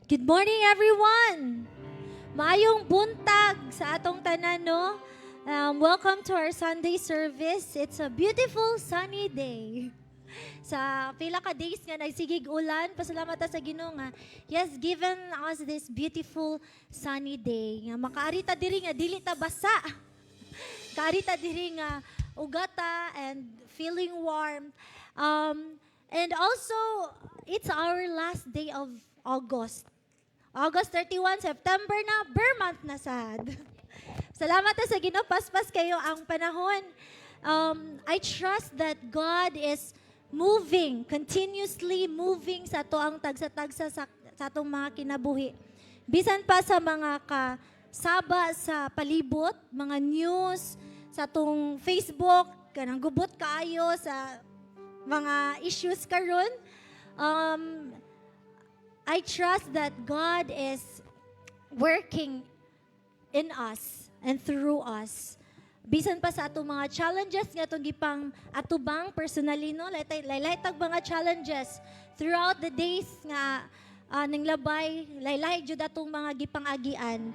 Good morning, everyone! Maayong buntag sa atong tanan, no? Welcome to our Sunday service. It's a beautiful sunny day. Sa pila ka days nga nagsigig ulan, pasalamat ta sa Ginoo nga He has given us this beautiful sunny day. Nga makaari ta diri nga dili ta basa. Kaari ta diri nga ugata and feeling warm. And also, it's our last day of August. August 31, September na, Burr month na sad. Salamat na sa Ginoo, paspas kayo ang panahon. I trust that God is moving, continuously moving sa to ang tagsa-tagsa sa atong mga kinabuhi. Bisan pa sa mga kasaba sa palibot, mga news, sa atong Facebook, kanang gubot kaayo sa mga issues karon. I trust that God is working in us and through us. Bisan pa sa atong mga challenges nga itong gipang atubang personally, no? Laytag mga challenges throughout the days nga ning labay, laylay jud atong mga gipang agian.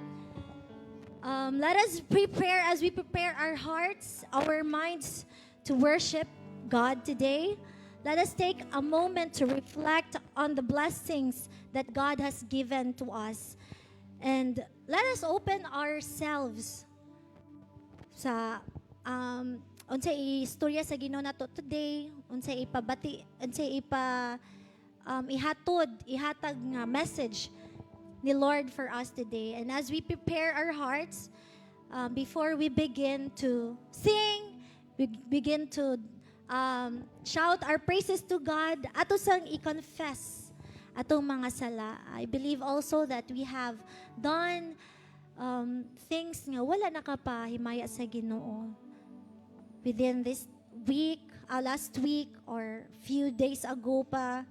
Let us prepare as we prepare our hearts, our minds to worship God today. Let us take a moment to reflect on the blessings that God has given to us. And let us open ourselves sa unsay istorya sa Ginoo nato today, unsay ipabati, unsay ihatag nga message ni Lord for us today. And as we prepare our hearts, before we begin to sing, we begin to shout our praises to God, ato sang i-confess atong mga sala. I believe also that we have done things nga wala nakapahimaya sa Ginoo within this week, last week, or few days ago pa.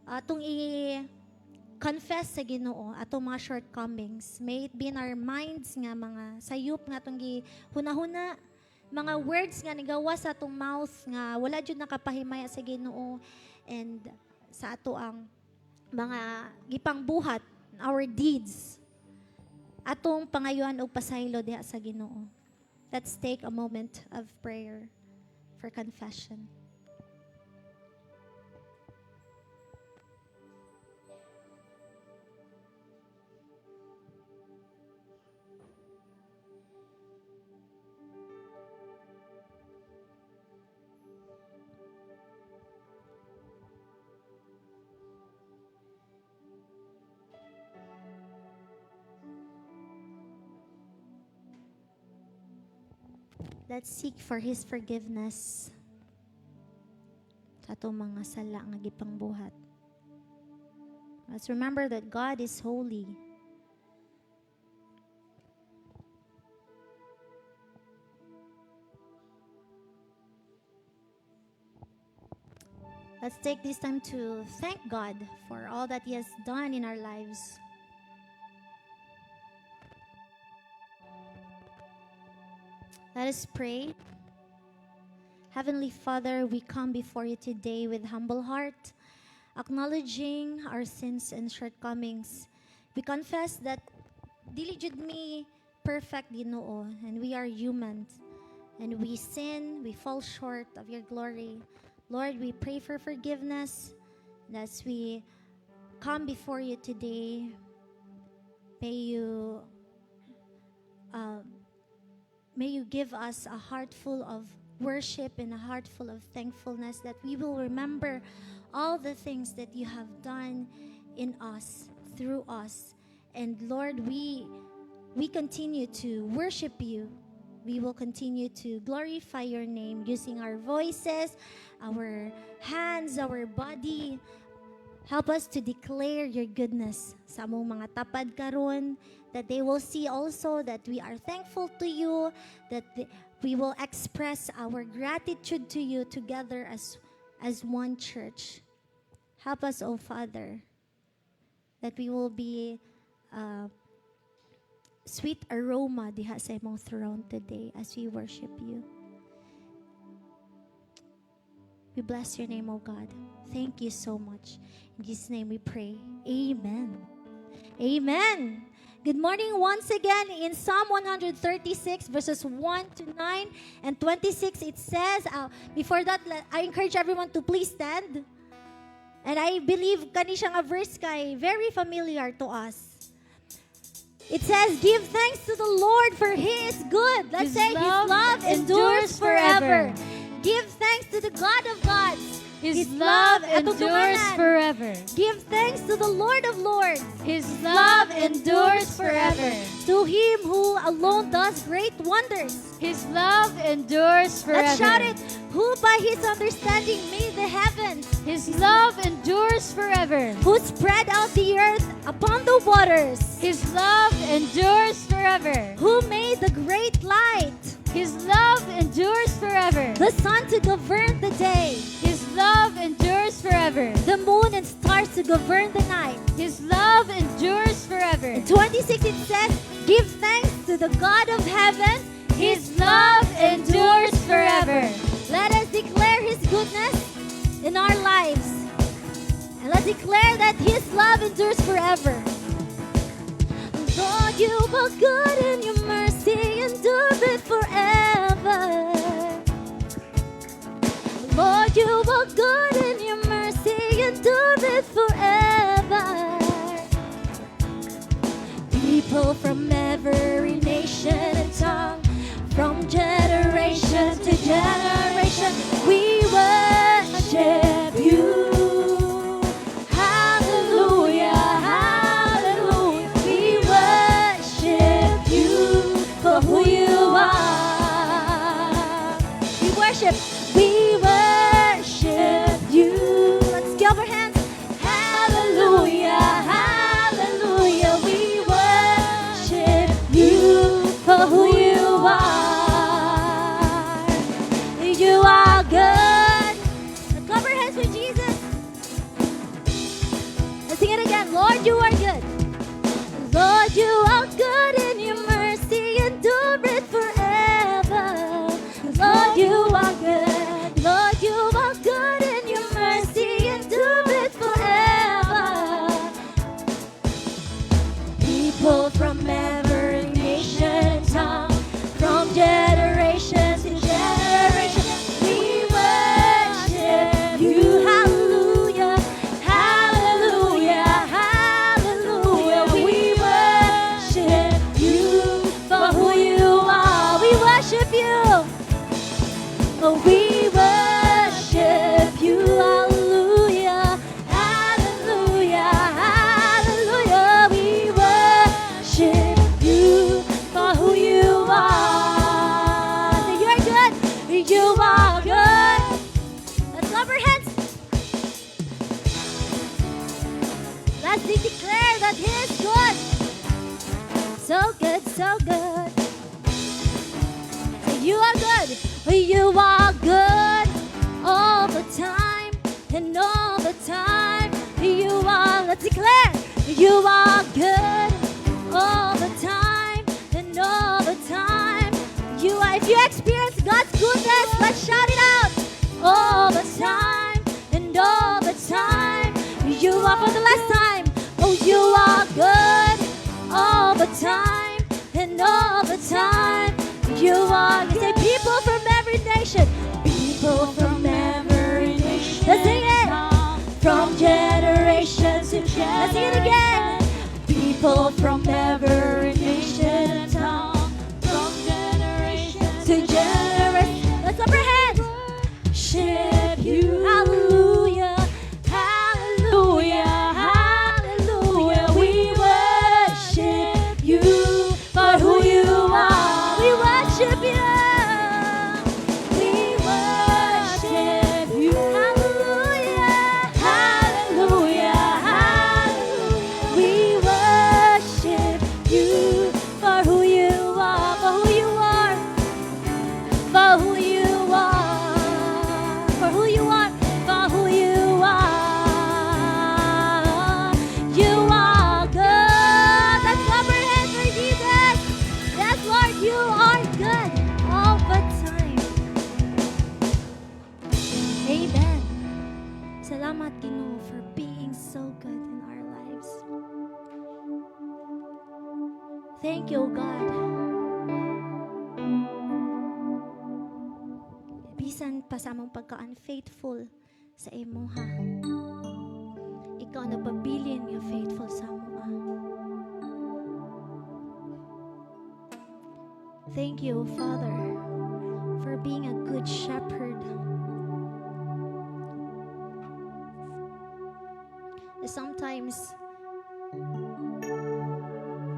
Atong i-confess sa Ginoo atong mga shortcomings. May it be in our minds nga mga sayop nga atong gihuna-huna, mga words nga nigawa sa atong mouth nga wala jud nakapahimaya sa Ginoo, and sa ato ang mga gipang buhat, our deeds, atong pangayuhan og pasaylo diha sa Ginoo. Let's take a moment of prayer for confession. Let's seek for His forgiveness sa atong mga sala nga gipang buhat. Let's remember that God is holy. Let's take this time to thank God for all that He has done in our lives. Let us pray. Heavenly Father, we come before you today with humble heart, acknowledging our sins and shortcomings. We confess that dili jud mi perfect, Ginoo, and we are humans, and we sin, we fall short of your glory. Lord, we pray for forgiveness, and as we come before you today, may you give us a heart full of worship and a heart full of thankfulness, that we will remember all the things that you have done in us, through us. And Lord, we continue to worship you. We will continue to glorify your name using our voices, our hands, our body. Help us to declare your goodness sa among mga tapad karon, that they will see also that we are thankful to you, that we will express our gratitude to you together as one church. Help us, O Father, that we will be sweet aroma diha sa imong throne today as we worship you. We bless your name, O God. Thank you so much. In Jesus' name we pray. Amen. Amen. Good morning once again. In Psalm 136 verses 1 to 9 and 26, it says, before that, I encourage everyone to please stand. And I believe kani siya nga verse kay very familiar to us. It says, give thanks to the Lord for He is good. Let's say, His love endures forever. Give thanks to the God of gods. His love endures forever. Give thanks to the Lord of lords. His love endures forever. To Him who alone does great wonders. His love endures forever. Let's shout it. Who by His understanding made the heavens. His love endures forever. Who spread out the earth upon the waters. His love endures forever. Who made the great light. His love endures forever. The sun to govern the day. His love endures forever. The moon and stars to govern the night. His love endures forever. In 26 it says, give thanks to the God of heaven. His love endures forever. Let us declare His goodness in our lives. And let's declare that His love endures forever. Lord, you are good and your mercy endureth forever. Lord, you are good and your mercy endureth forever. People from every nation and tongue, from generation to generation, we worship you. Hallelujah, hallelujah. We worship you for who you are. We worship you. Let's give our hands. Hallelujah, hallelujah. We worship you for who you are. You are good. Let's clap our hands for Jesus. Let's sing it again. Lord, you are good. Lord, you are good and your mercy endureth forever. Lord, you are good. Lord, you are good and your mercy endureth forever. People from every nation and tongue, from generation to generation, we worship you. Hallelujah, hallelujah, hallelujah. We worship you for who you are. We worship you. Oh, we worship you. Hallelujah, hallelujah, hallelujah. We worship you for who you are. You're good. You are good. Let's clap our hands. Let's declare that He is good. So good, so good. You are good. You are good all the time and all the time. You are, let's declare, you are good all the time and all the time. You are, if you experience God's goodness, let's shout it out. All the time and all the time. You are for the last time. Oh, you are good all the time and all the time. You are, you say, people from every nation. People from every nation. Let's sing it. From generation to generation. Let's sing it again. People from every nation and tongue. From generation to generation. Let's up our hands. Worship you. Hallelujah. Hallelujah. Hallelujah. We worship you for who you are. We worship you. We worship you. Hallelujah. Hallelujah. Hallelujah. Thank you, God. Bisan pa sa among pagka-unfaithful sa imo, ha. Ikaw na pabilin nga faithful sa amo, ha. Thank you, Father, for being a good shepherd. Sometimes,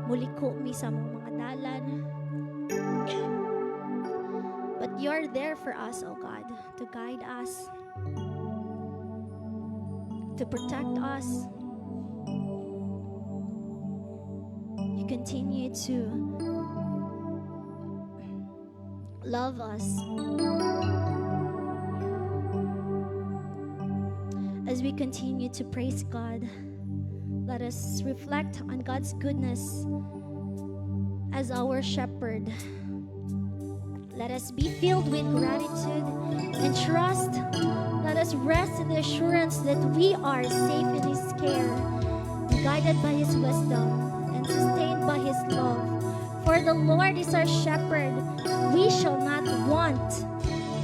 muliko mi sa mga dalan. But you're there for us, oh God, to guide us, to protect us. You continue to love us. As we continue to praise God, let us reflect on God's goodness as our shepherd. Let us be filled with gratitude and trust. Let us rest in the assurance that we are safe in His care, guided by His wisdom, and sustained by His love. For the Lord is our shepherd, we shall not want.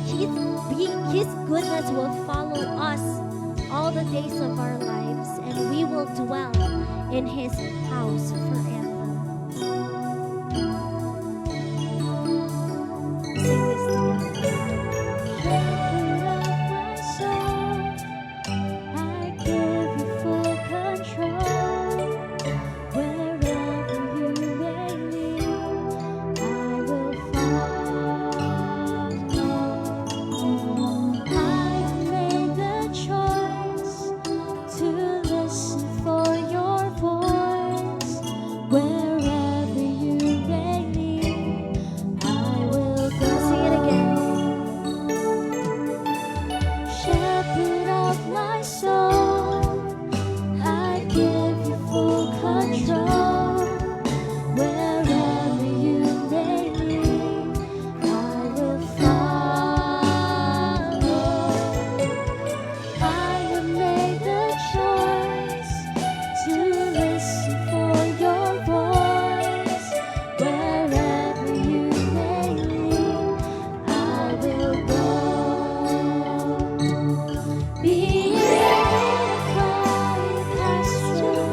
His goodness will follow us all the days of our lives, and we will dwell in His house forever. Sing this together. Shepherd of my soul, I give you full control. Wherever you may lead, I will follow. I have made the choice to listen for your voice. Wherever you may lead, I will go. Sing it again. Shepherd of my soul, I give you full control. Wherever you may lead, I will follow. I have made the choice to listen for your voice. Wherever you may lead, I will go. Be it in a quiet pasture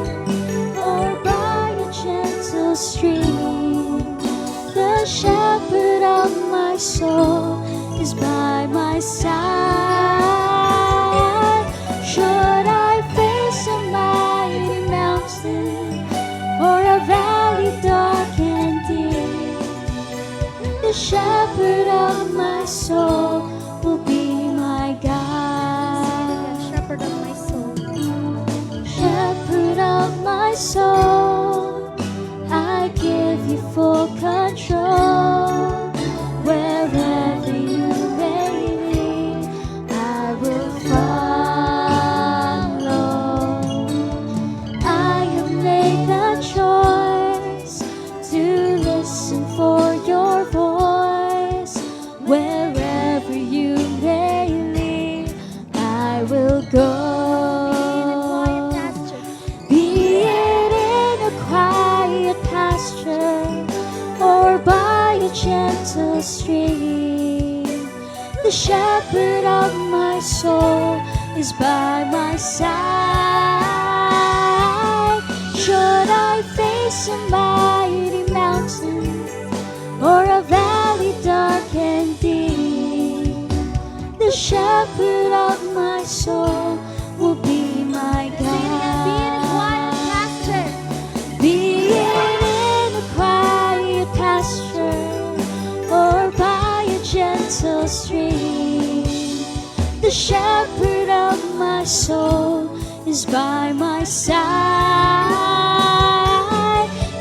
or by a gentle stream, the shepherd of my soul is by my side. Should I face a mighty mountain or a valley dark and deep, the shepherd of my soul will be my guide. Shepherd of my soul. Shepherd of my soul, I give you full control. Wherever you may lead, I will follow. I have made the choice to listen for your voice. Wherever you may lead, I will go. Be it in a quiet pasture or by a gentle stream, the shepherd of my soul is by my side. Should I face a mighty mountain or a valley dark and deep, the shepherd of my soul will be my guide. Be it in a quiet pasture or by a gentle stream, the shepherd of my soul is by my side.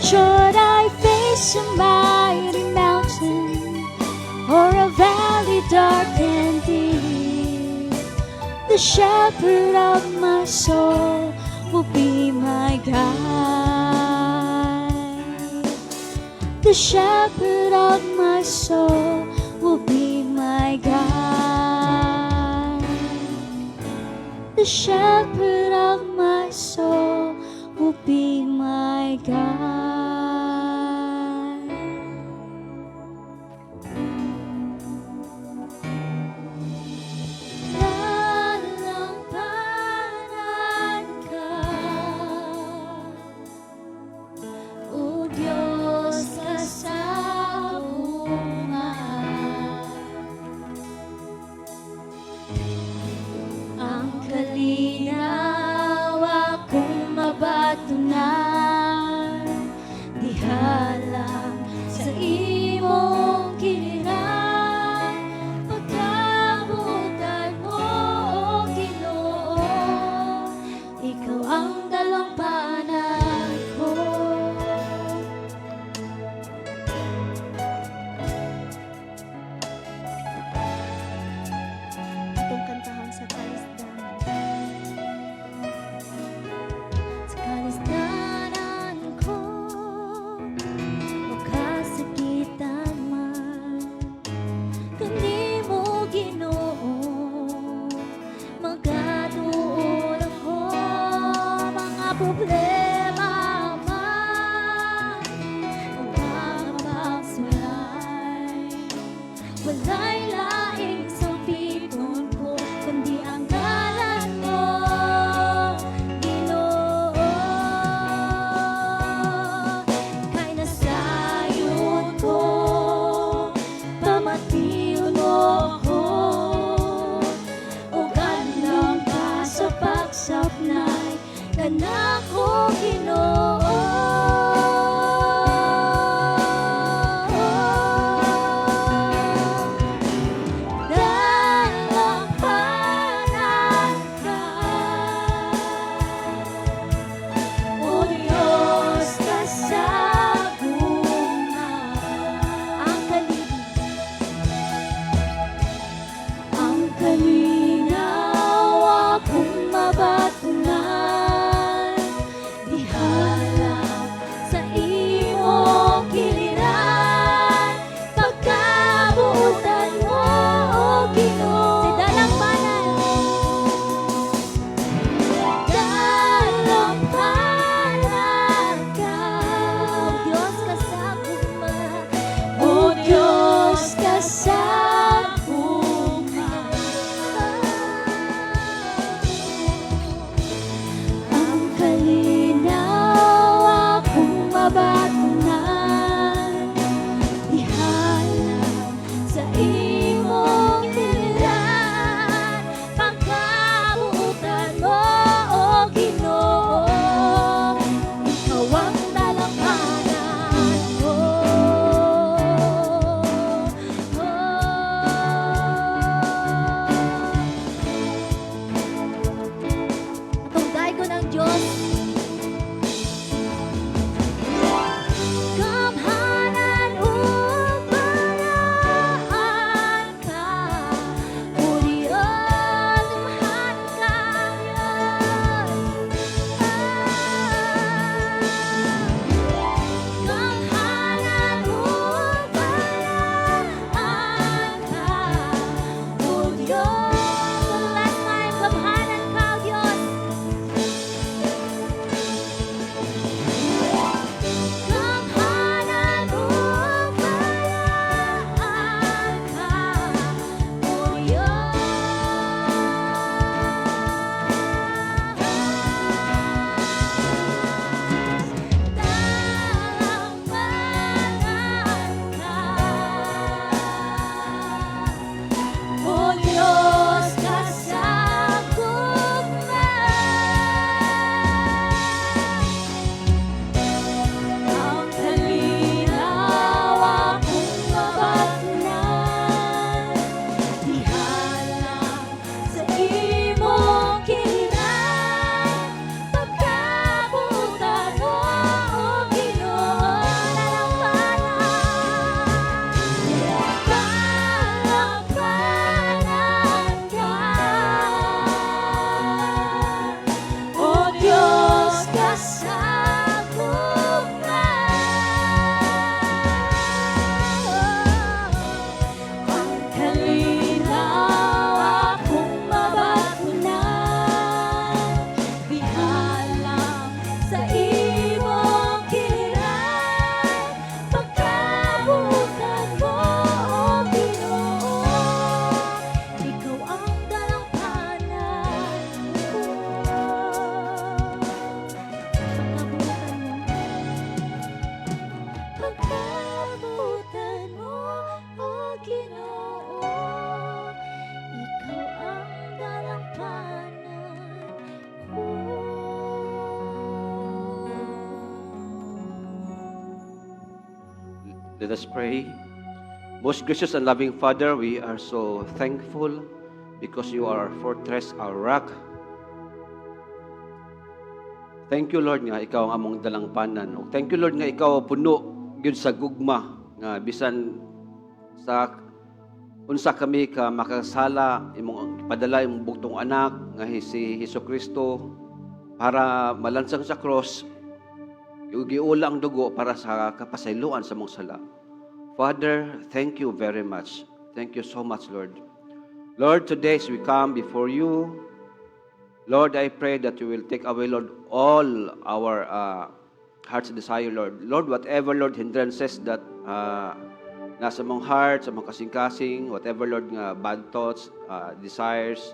Should I face a mighty mountain or a valley dark and deep, the shepherd of my soul will be my guide. The shepherd of my soul will be my guide. The shepherd of my soul will be my guide. Let us pray. Most gracious and loving Father, we are so thankful because you are our fortress, our rock. Thank you, Lord, nga ikaw ang among dalangpanan. O thank you, Lord, nga ikaw puno gyud sa gugma nga bisan sa unsa kami ka makasala imong padala imong bugtong anak nga si Hesukristo para malansang sa cross giula ang dugo para sa kapasayloan sa mong sala. Father, thank you very much. Thank you so much, Lord. Lord, today as we come before you, Lord, I pray that you will take away, Lord, all our heart's desire, Lord. Lord, whatever, Lord, hindrances that nasa mong heart, sa mong kasing-kasing, whatever, Lord, nga bad thoughts, desires,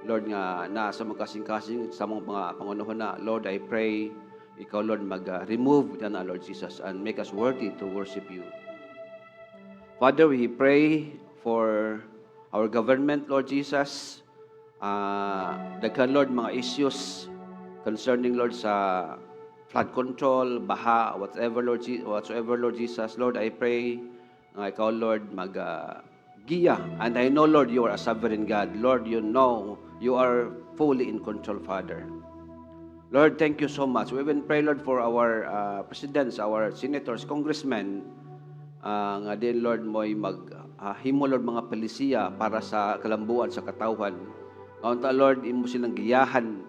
Lord, nga nasa mong kasing-kasing, sa mong mga pangunuhan na, Lord, I pray, ikaw, Lord, mag-remove na, Lord Jesus, and make us worthy to worship you. Father, we pray for our government, Lord Jesus. Daghan, Lord, mga issues concerning, Lord, sa flood control, baha, whatsoever, Lord Jesus. Lord, I pray nga ikaw, Lord, mag-giya. And I know, Lord, you are a sovereign God. Lord, you know, you are fully in control, Father. Lord, thank you so much. We even pray, Lord, for our presidents, our senators, congressmen, nga din, Lord, mo'y himo, Lord, mga palisiya para sa kalambuan, sa katawhan. Unta, Lord, imo silang giyahan,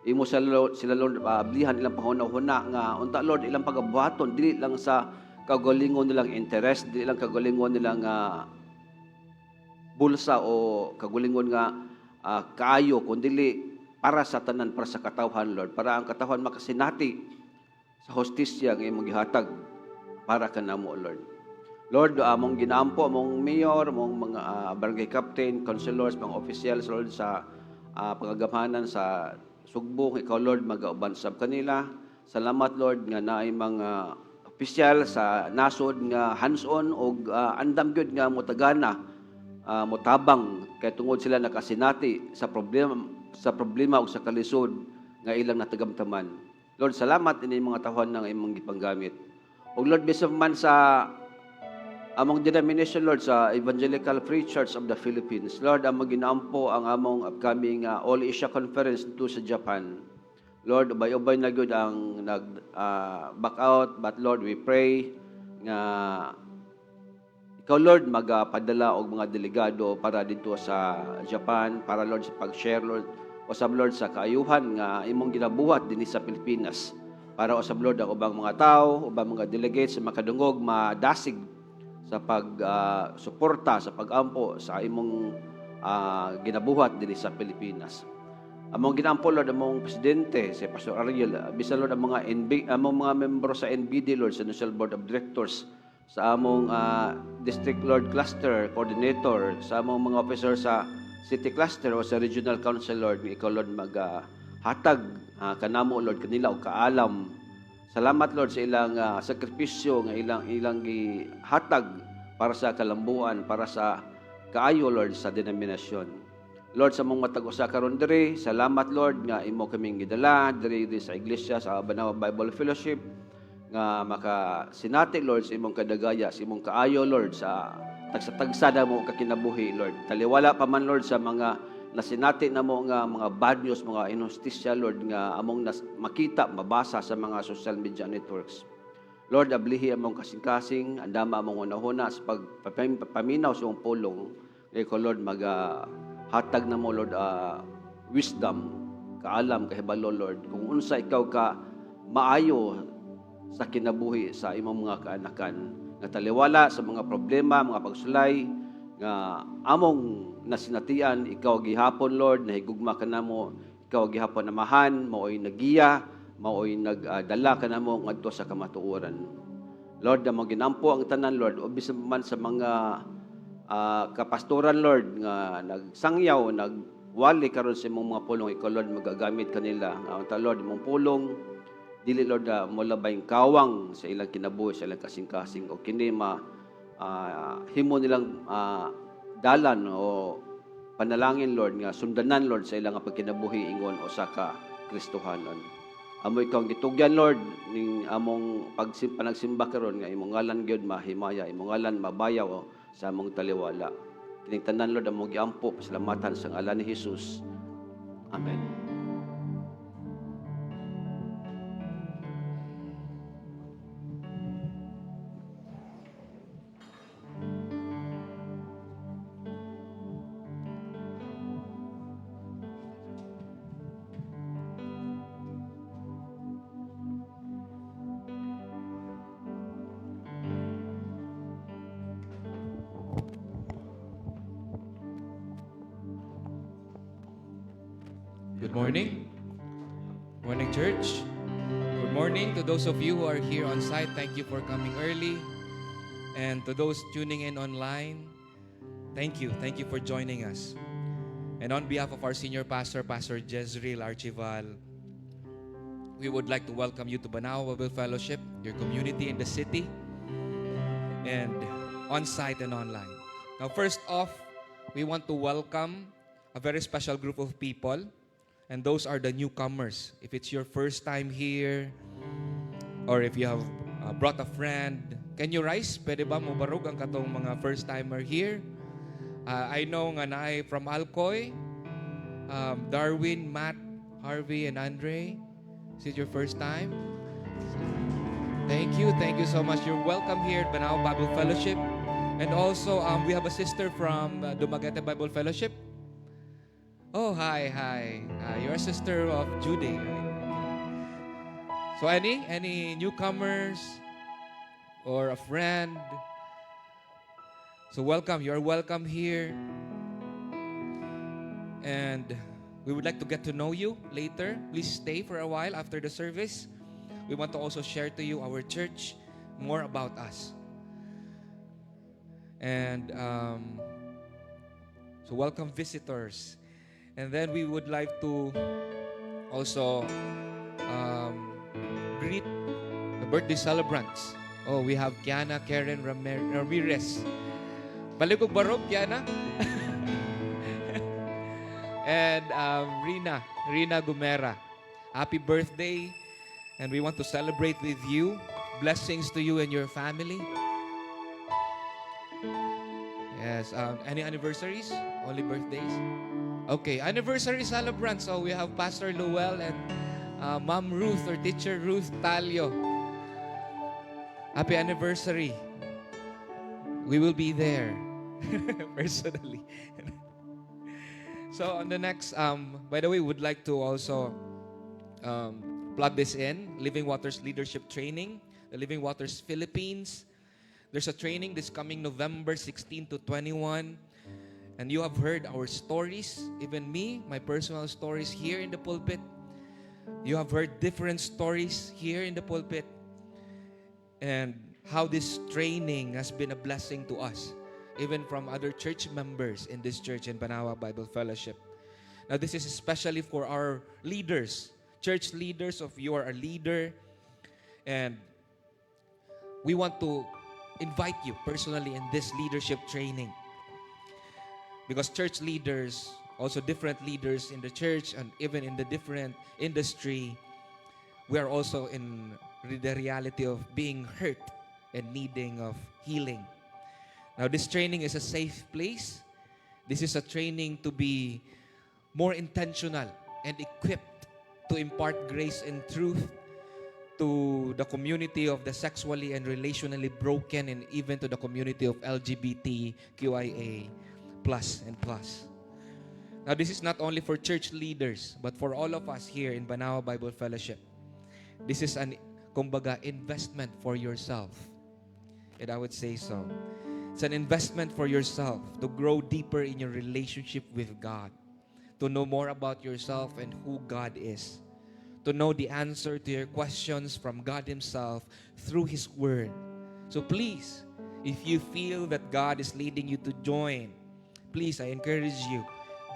imo sila, Lord, ablihan ilang panghuna-huna nga, unta, Lord, ilang pagabuhaton, dili lang sa kagalingon nilang interest, dili lang kagalingon nilang bulsa o kagalingon nga kaayo, kundi para sa tanan, para sa katawhan, Lord, para ang katawhan makasinati sa hostisya nga imong gihatag para kanamo, Lord. Lord, among ginaampo, among mayor, among mga barangay captain, councilors, mga officials, Lord, sa pagagamanan sa sugbong, ikaw, Lord, mag-aubansab kanila. Salamat, Lord, nga naay mga opisyal sa nasod nga hands-on o andam gyud nga motagana, motabang, kay tungod sila nakasinati sa problema o sa kalisod nga ilang natagamtaman. Lord, salamat ini mga tawhan ng imong gipanggamit. O Lord, bisan man sa among denomination, Lord, sa Evangelical Free Church of the Philippines. Lord, among ginaampo ang among upcoming All Asia Conference dito sa Japan. Lord, ubay-ubay na gyud ang back out, but Lord, we pray nga ikaw, Lord, magpadala og mga delegado para dito sa Japan, para, Lord, sa pag-share, Lord, usab, Lord, sa kaayuhan nga imong ginabuhat dinhi sa Pilipinas. Para usab, Lord, ang ubang mga tao, ubang mga delegates sa makadungog, madasig sa pag-suporta, sa pag-ampo sa imong ginabuhat din sa Pilipinas. Among ginampo, Lord, among presidente, si Pastor Ariel, bisan, Lord, among mga membro sa NBD, Lord, sa National Board of Directors, sa among District, Lord, Cluster Coordinator, sa among mga officer sa City Cluster o sa Regional Council, Lord, ikaw, Lord, maghatag kanamo, Lord, kanila o kaalam. Salamat, Lord, sa ilang sakripisyo nga ilang gihatag para sa kalambuan, para sa kaayo, Lord, sa denominasyon. Lord, sa mong matag-usa karon diri, salamat, Lord, nga imo kaming gidala diri sa iglesia sa Banawa Bible Fellowship nga makasinati, Lord, sa imong kadagaya, sa imong kaayo, Lord, sa tagsa-tagsa na mo kakinabuhi, Lord. Taliwala pa man, Lord, sa mga nasinati na mo nga mga bad news, mga injustisya, Lord, nga among makita, mabasa sa mga social media networks. Lord, ablihi among kasing-kasing, andama among unahuna sa pagpaminaw sa iyong pulong. Ikaw, Lord, hatag na mo, Lord, wisdom, kaalam, kahibalo, Lord, kung unsa ikaw ka maayo sa kinabuhi sa imong mga kaanakan, nga taliwala sa mga problema, mga pagsulay, nga among nasinatian, ikaw gihapon, Lord, nahigugma ka na mo, ikaw gihapon namahan, mao'y nagiya, mao'y nagdala ka na mo ngadto sa kamatuoran. Lord, among ginampo ang tanan, Lord, o bisan man sa mga kapastoran, Lord, nga nagsangyaw, nagwali karon sa imong mga pulong, ikaw, Lord, magagamit kanila. Lord, imong pulong, dili, Lord, mulabayng kawang sa ilang kinabuhi, sa ilang kasing-kasing, o kini himo nilang dalan o panalangin, Lord, nga sundanan, Lord, sa ilang pagkinabuhi ingon o sa ka Kristohanon. amo ikaw ang gitugyan, Lord, ning among panagsimba karon nga imong ngalan gyud mahimaya, imong ngalan mabayaw sa among taliwala. Kining tanan, Lord, among giampo pasalamatan sa ngalan ni Jesus. Amen. Good morning. Morning, church. Good morning to those of you who are here on site. Thank you for coming early. And to those tuning in online, thank you. Thank you for joining us. And on behalf of our senior pastor, Pastor Jezreel Archival, we would like to welcome you to Banawa Bible Fellowship, your community in the city, and on site and online. Now, first off, we want to welcome a very special group of people. And those are the newcomers. If it's your first time here, or if you have brought a friend, can you rise? Pwede ba mo barog ang katong mga first-timer here? I know nga naay from Alcoy, Darwin, Matt, Harvey, and Andre. Is it your first time? Thank you so much. You're welcome here at Banawa Bible Fellowship. And also, we have a sister from Dumaguete Bible Fellowship. Oh, hi. You're a sister of Judy, right? So any newcomers or a friend? So welcome. You're welcome here. And we would like to get to know you later. Please stay for a while after the service. We want to also share to you our church, more about us. And so welcome visitors. And then we would like to also greet the birthday celebrants. Oh, we have Kiana Karen Ramirez. Balikog barog, Kiana. And Rina Gumera. Happy birthday. And we want to celebrate with you. Blessings to you and your family. Yes. Any anniversaries? Only birthdays? Okay, anniversary celebrants. So we have Pastor Luel and Ma'am Ruth or Teacher Ruth Talio. Happy anniversary. We will be there personally. So on the next, by the way, would like to also plug this in. Living Waters Leadership Training. The Living Waters Philippines. There's a training this coming November 16 to 21. And you have heard our stories, even me, my personal stories here in the pulpit. You have heard different stories here in the pulpit. And how this training has been a blessing to us, even from other church members in this church in Banawa Bible Fellowship. Now this is especially for our leaders, church leaders. If you are a leader, and we want to invite you personally in this leadership training. Because church leaders, also different leaders in the church and even in the different industry, we are also in the reality of being hurt and needing of healing. Now this training is a safe place. This is a training to be more intentional and equipped to impart grace and truth to the community of the sexually and relationally broken, and even to the community of LGBTQIA plus and plus. Now this is not only for church leaders, but for all of us here in Banawa Bible Fellowship. This is an, kumbaga, investment for yourself. And I would say so. It's an investment for yourself to grow deeper in your relationship with God, to know more about yourself and who God is, to know the answer to your questions from God Himself through His Word. So please, if you feel that God is leading you to join, please, I encourage you,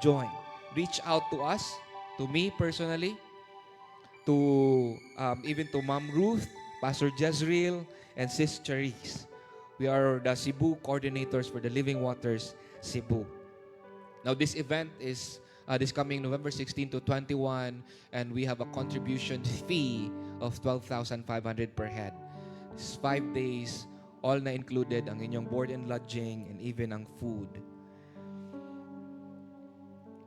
join. Reach out to us, to me personally, to even to Ma'am Ruth, Pastor Jezreel, and Sis Charisse. We are the Cebu coordinators for the Living Waters Cebu. Now, this event is this coming November 16 to 21, and we have a contribution fee of 12,500 per head. It's 5 days, all na included, ang inyong board and lodging, and even ang food.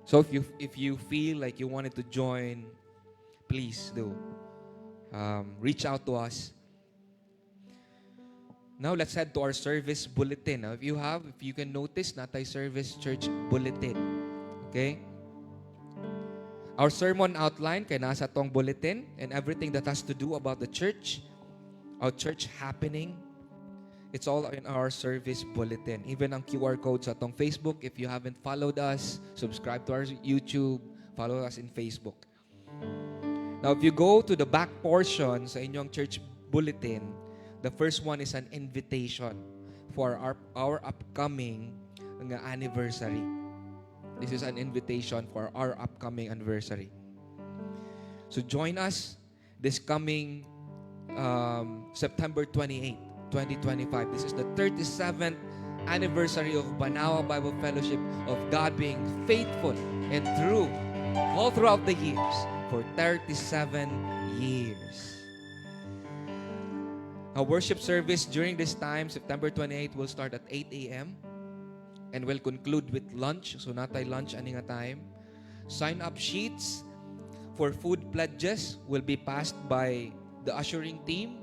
So if you feel like you wanted to join, please do. Reach out to us. Now let's head to our service bulletin. Now, if you can notice, natay service church bulletin. Okay? Our sermon outline kay nasa tong bulletin, and everything that has to do about the church, our church happening, it's all in our service bulletin. Even ang QR code sa tong Facebook. If you haven't followed us, subscribe to our YouTube, follow us in Facebook. Now, if you go to the back portion sa inyong church bulletin, the first one is an invitation for our upcoming anniversary. This is an invitation for our upcoming anniversary. So join us this coming September 28, 2025. This is the 37th anniversary of Banawa Bible Fellowship, of God being faithful and true all throughout the years for 37 years. Our worship service during this time, September 28, will start at 8 a.m. and will conclude with lunch. So natay lunch ani nga time. Sign-up sheets for food pledges will be passed by the ushering team.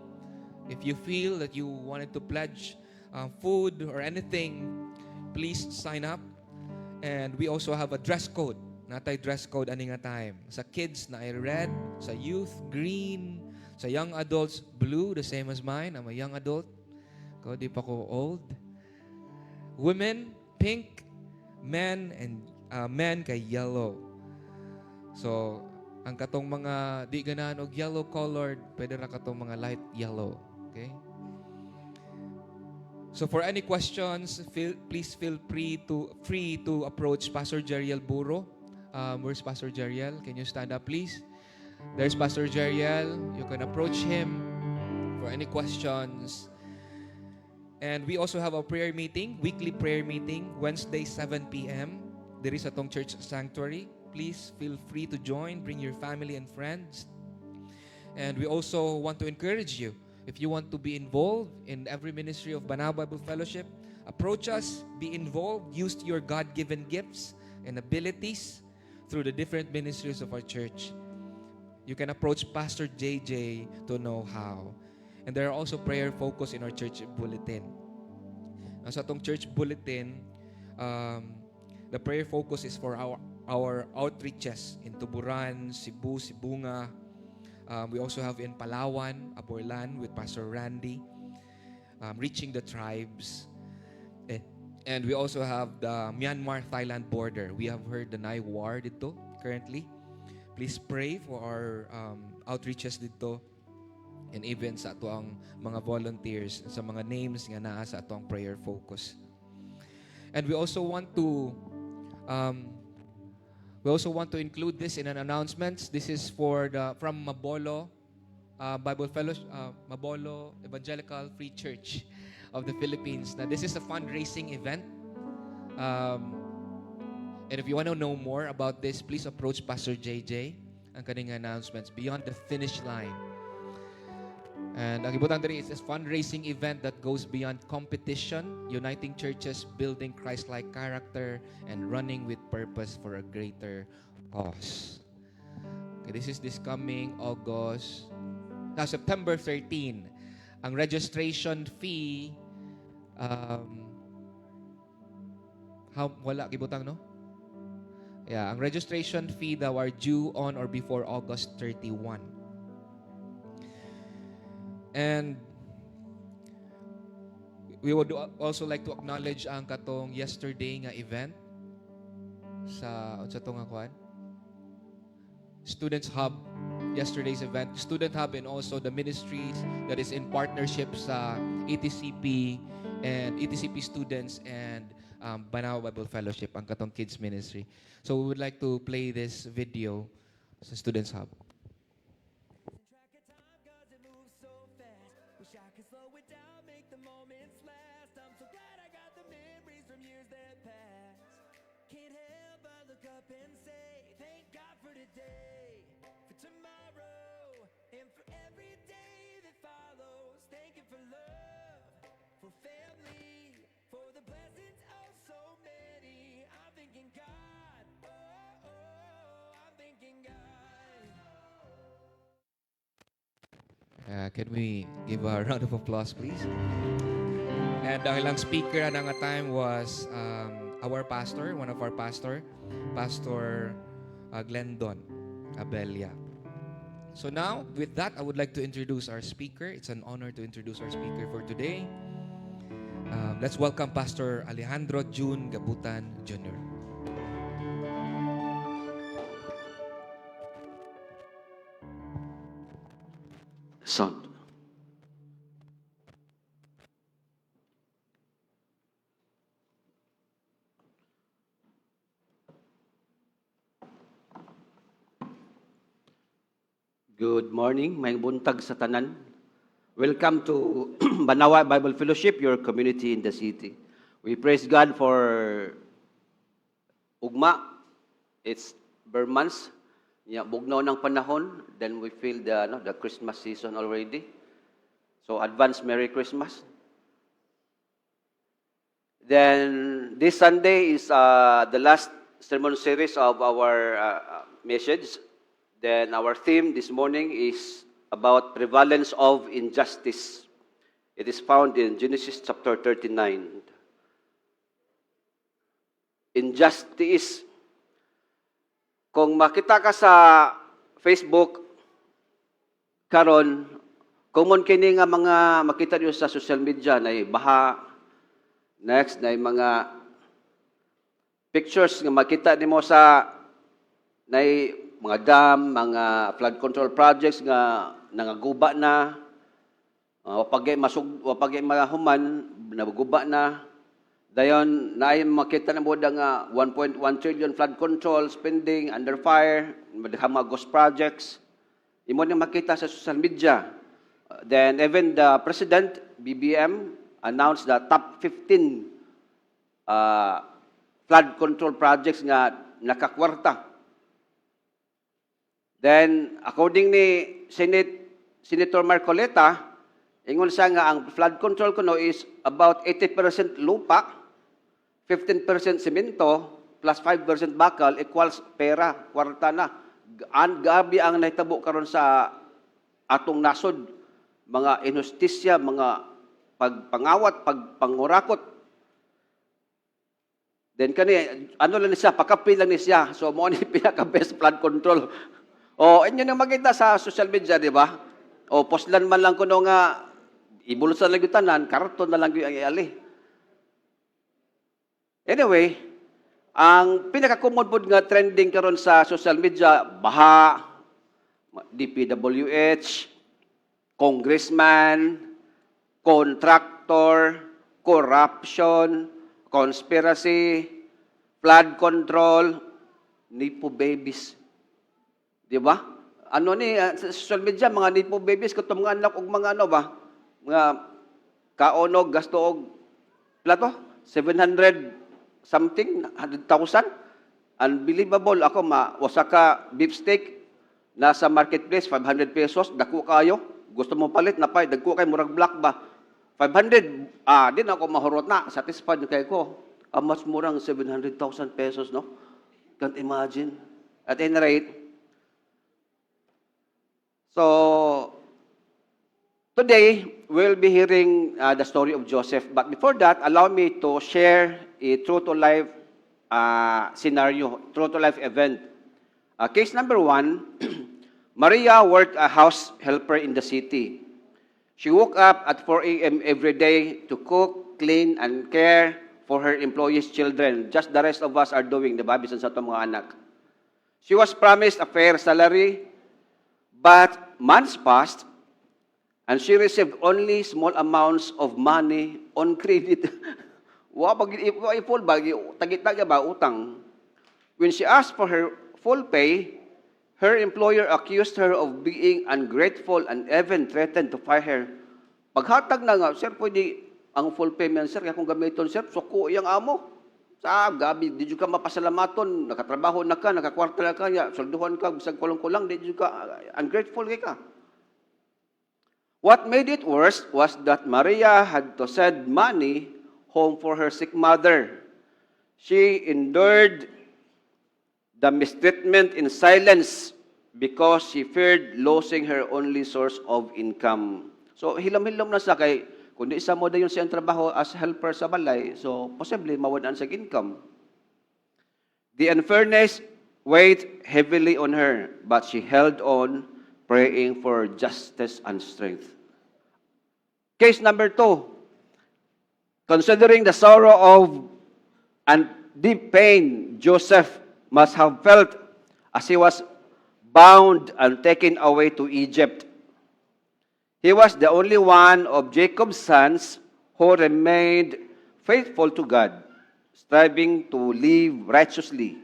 If you feel that you wanted to pledge food or anything, please sign up. And we also have a dress code. Natay dress code ani nga time. Sa kids na ay red, sa youth green, sa young adults blue, the same as mine. I'm a young adult. Di pa ko old. Women pink, men kay yellow. So ang katong mga di ganahan og yellow colored, pwede ra katong mga light yellow. Okay? So for any questions, please feel free to approach Pastor Jeriel Buro. Where's Pastor Jeriel? Can you stand up, please? There's Pastor Jeriel. You can approach him for any questions. And we also have a prayer meeting, weekly prayer meeting, Wednesday, 7 p.m. There is atong church sanctuary. Please feel free to join. Bring your family and friends. And we also want to encourage you. If you want to be involved in every ministry of Banawa Bible Fellowship, approach us, be involved, use your God-given gifts and abilities through the different ministries of our church. You can approach Pastor JJ to know how. And there are also prayer focus in our church bulletin. Sa atong church bulletin, the prayer focus is for our outreaches in Tuburan, Cebu, Sibunga. We also have in Palawan, Aborlan with Pastor Randy, reaching the tribes. And we also have the Myanmar-Thailand border. We have heard the Nai War dito currently. Please pray for our outreaches dito, and even sa ato ang mga volunteers, sa mga names nga naa sa ato ang prayer focus. And we also want to include this in an announcements. This is from Mabolo Bible Fellowship, Mabolo Evangelical Free Church of the Philippines. Now, this is a fundraising event. And if you want to know more about this, please approach Pastor JJ ang kaning announcements beyond the finish line. And ang ibutang diri is a fundraising event that goes beyond competition, uniting churches, building Christ-like character, and running with purpose for a greater cause. Okay, this is this coming September 13. Ang registration fee, wala gibutang, no? Yeah, ang registration fee daw are due on or before August 31. And we would also like to acknowledge ang katong yesterday nga event sa tong kuan Students Hub. Yesterday's event, Student Hub, and also the ministries that is in partnership sa ETCP and ETCP students and Banawa Bible Fellowship, ang katong kids ministry. So we would like to play this video sa Students Hub. Can't help but look up and say, thank God for today, for tomorrow, and for every day that follows. Thank you for love, for family, for the blessings of so many. I'm thanking God, oh, oh, I'm thanking God. Can we give a round of applause, please? And ang ilang speaker ng time was our pastor, one of our pastor, Pastor Glendon Abelia. So now, with that, I would like to introduce our speaker. It's an honor to introduce our speaker for today. Let's welcome Pastor Alejandro June Gabutan Jr. Sound. Good morning, may buntag sa tanan. Welcome to Banawa Bible Fellowship, your community in the city. We praise God for ugma. It's bare months. Bugnaw ng panahon. Then we feel the Christmas season already. So advance Merry Christmas. Then this Sunday is the last sermon series of our message. Then our theme this morning is about prevalence of injustice. It is found in Genesis chapter 39. Injustice. Kung makita ka sa Facebook karon, common kini nga mga makita niyo sa social media na baha, next na mga pictures nga makita nimo sa na mga dam, mga flood control projects nga nangaguba na, wapagay mahuman, naguba na. Dayon, naay makita na mo nga 1.1 trillion flood control spending under fire, mga ghost projects. Imo na makita sa social media. Then even the President, BBM, announced the top 15 flood control projects nga nakakwarta. Then, according ni Senator Marcoleta, ingon siya nga ang flood control kuno is about 80% lupa, 15% semento, plus 5% bakal equals pera, kwarta na. Gabi ang nahitabo karon sa atong nasod, mga injustisya, mga pagpangawat, pagpangurakot. Then kani, ano lang siya, pakapi lang ni siya. So, mo ni pinaka-best flood control. O, inyo nang makita sa social media, di ba? O, postlan man lang kuno nga, ibulot sa lagyutanan, karton na lang yung iali. Anyway, ang pinaka-common po nga trending karon sa social media, baha, DPWH, congressman, contractor, corruption, conspiracy, flood control, nipo babies. Di ba? Ano ni, sa social media, mga nipo babies, katong mga anak o mga ano ba? Mga kaonog, gasto og plato, 700 something, 100,000. Unbelievable. Ako, wasa ka beef steak, nasa marketplace, 500 pesos, dako kayo. Gusto mo palit, napay, dagko kay murag black ba? 500, din ako mahurot na, satisfied kay ko. Mas murang 700,000 pesos, no? Can't imagine. At any rate, so, today, we'll be hearing the story of Joseph. But before that, allow me to share a true-to-life scenario, true-to-life event. Case number 1, Maria worked a house helper in the city. She woke up at 4 a.m. every day to cook, clean, and care for her employees' children. Just the rest of us are doing, di ba? Bisan sa itong mga anak. She was promised a fair salary, but months passed, and she received only small amounts of money on credit. Full bagi, tagit-taga ba, utang. When she asked for her full pay, her employer accused her of being ungrateful and even threatened to fire her. Paghatag na nga, sir, pwede ang full payment, sir, kaya kung gamiton, sir, suko iyang amo. Sa gabi, di ka mapasalamaton, nakatrabaho na ka, nakakwarta na ka, solduhan ka, bisag kulang-kulang, di ka, ungrateful ka. What made it worse was that Maria had to send money home for her sick mother. She endured the mistreatment in silence because she feared losing her only source of income. So, hilom-hilom na sa kay, kundi isa mo dayon siyang trabaho as helper sa balay, so possibly mawadaan sa income. The unfairness weighed heavily on her, but she held on, praying for justice and strength. Case number 2, considering the sorrow of and deep pain Joseph must have felt as he was bound and taken away to Egypt. He was the only one of Jacob's sons who remained faithful to God, striving to live righteously.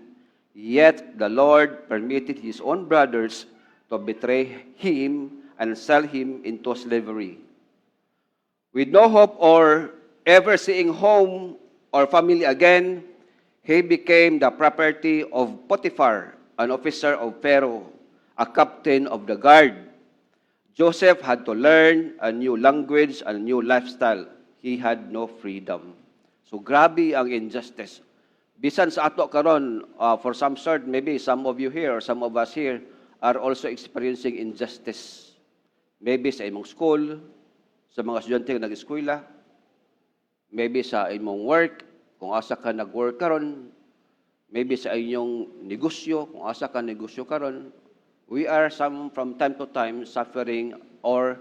Yet the Lord permitted his own brothers to betray him and sell him into slavery. With no hope or ever seeing home or family again, he became the property of Potiphar, an officer of Pharaoh, a captain of the guard. Joseph had to learn a new language and a new lifestyle. He had no freedom. So grabe ang injustice. Bisan sa ato karon, for some sort, maybe some of you here or some of us here are also experiencing injustice. Maybe sa imong school, sa mga estudyante nga nag-eskwela, maybe sa imong work, kung asa ka nag-work karon, maybe sa inyong negosyo, kung asa ka negosyo karon, we are from time to time suffering or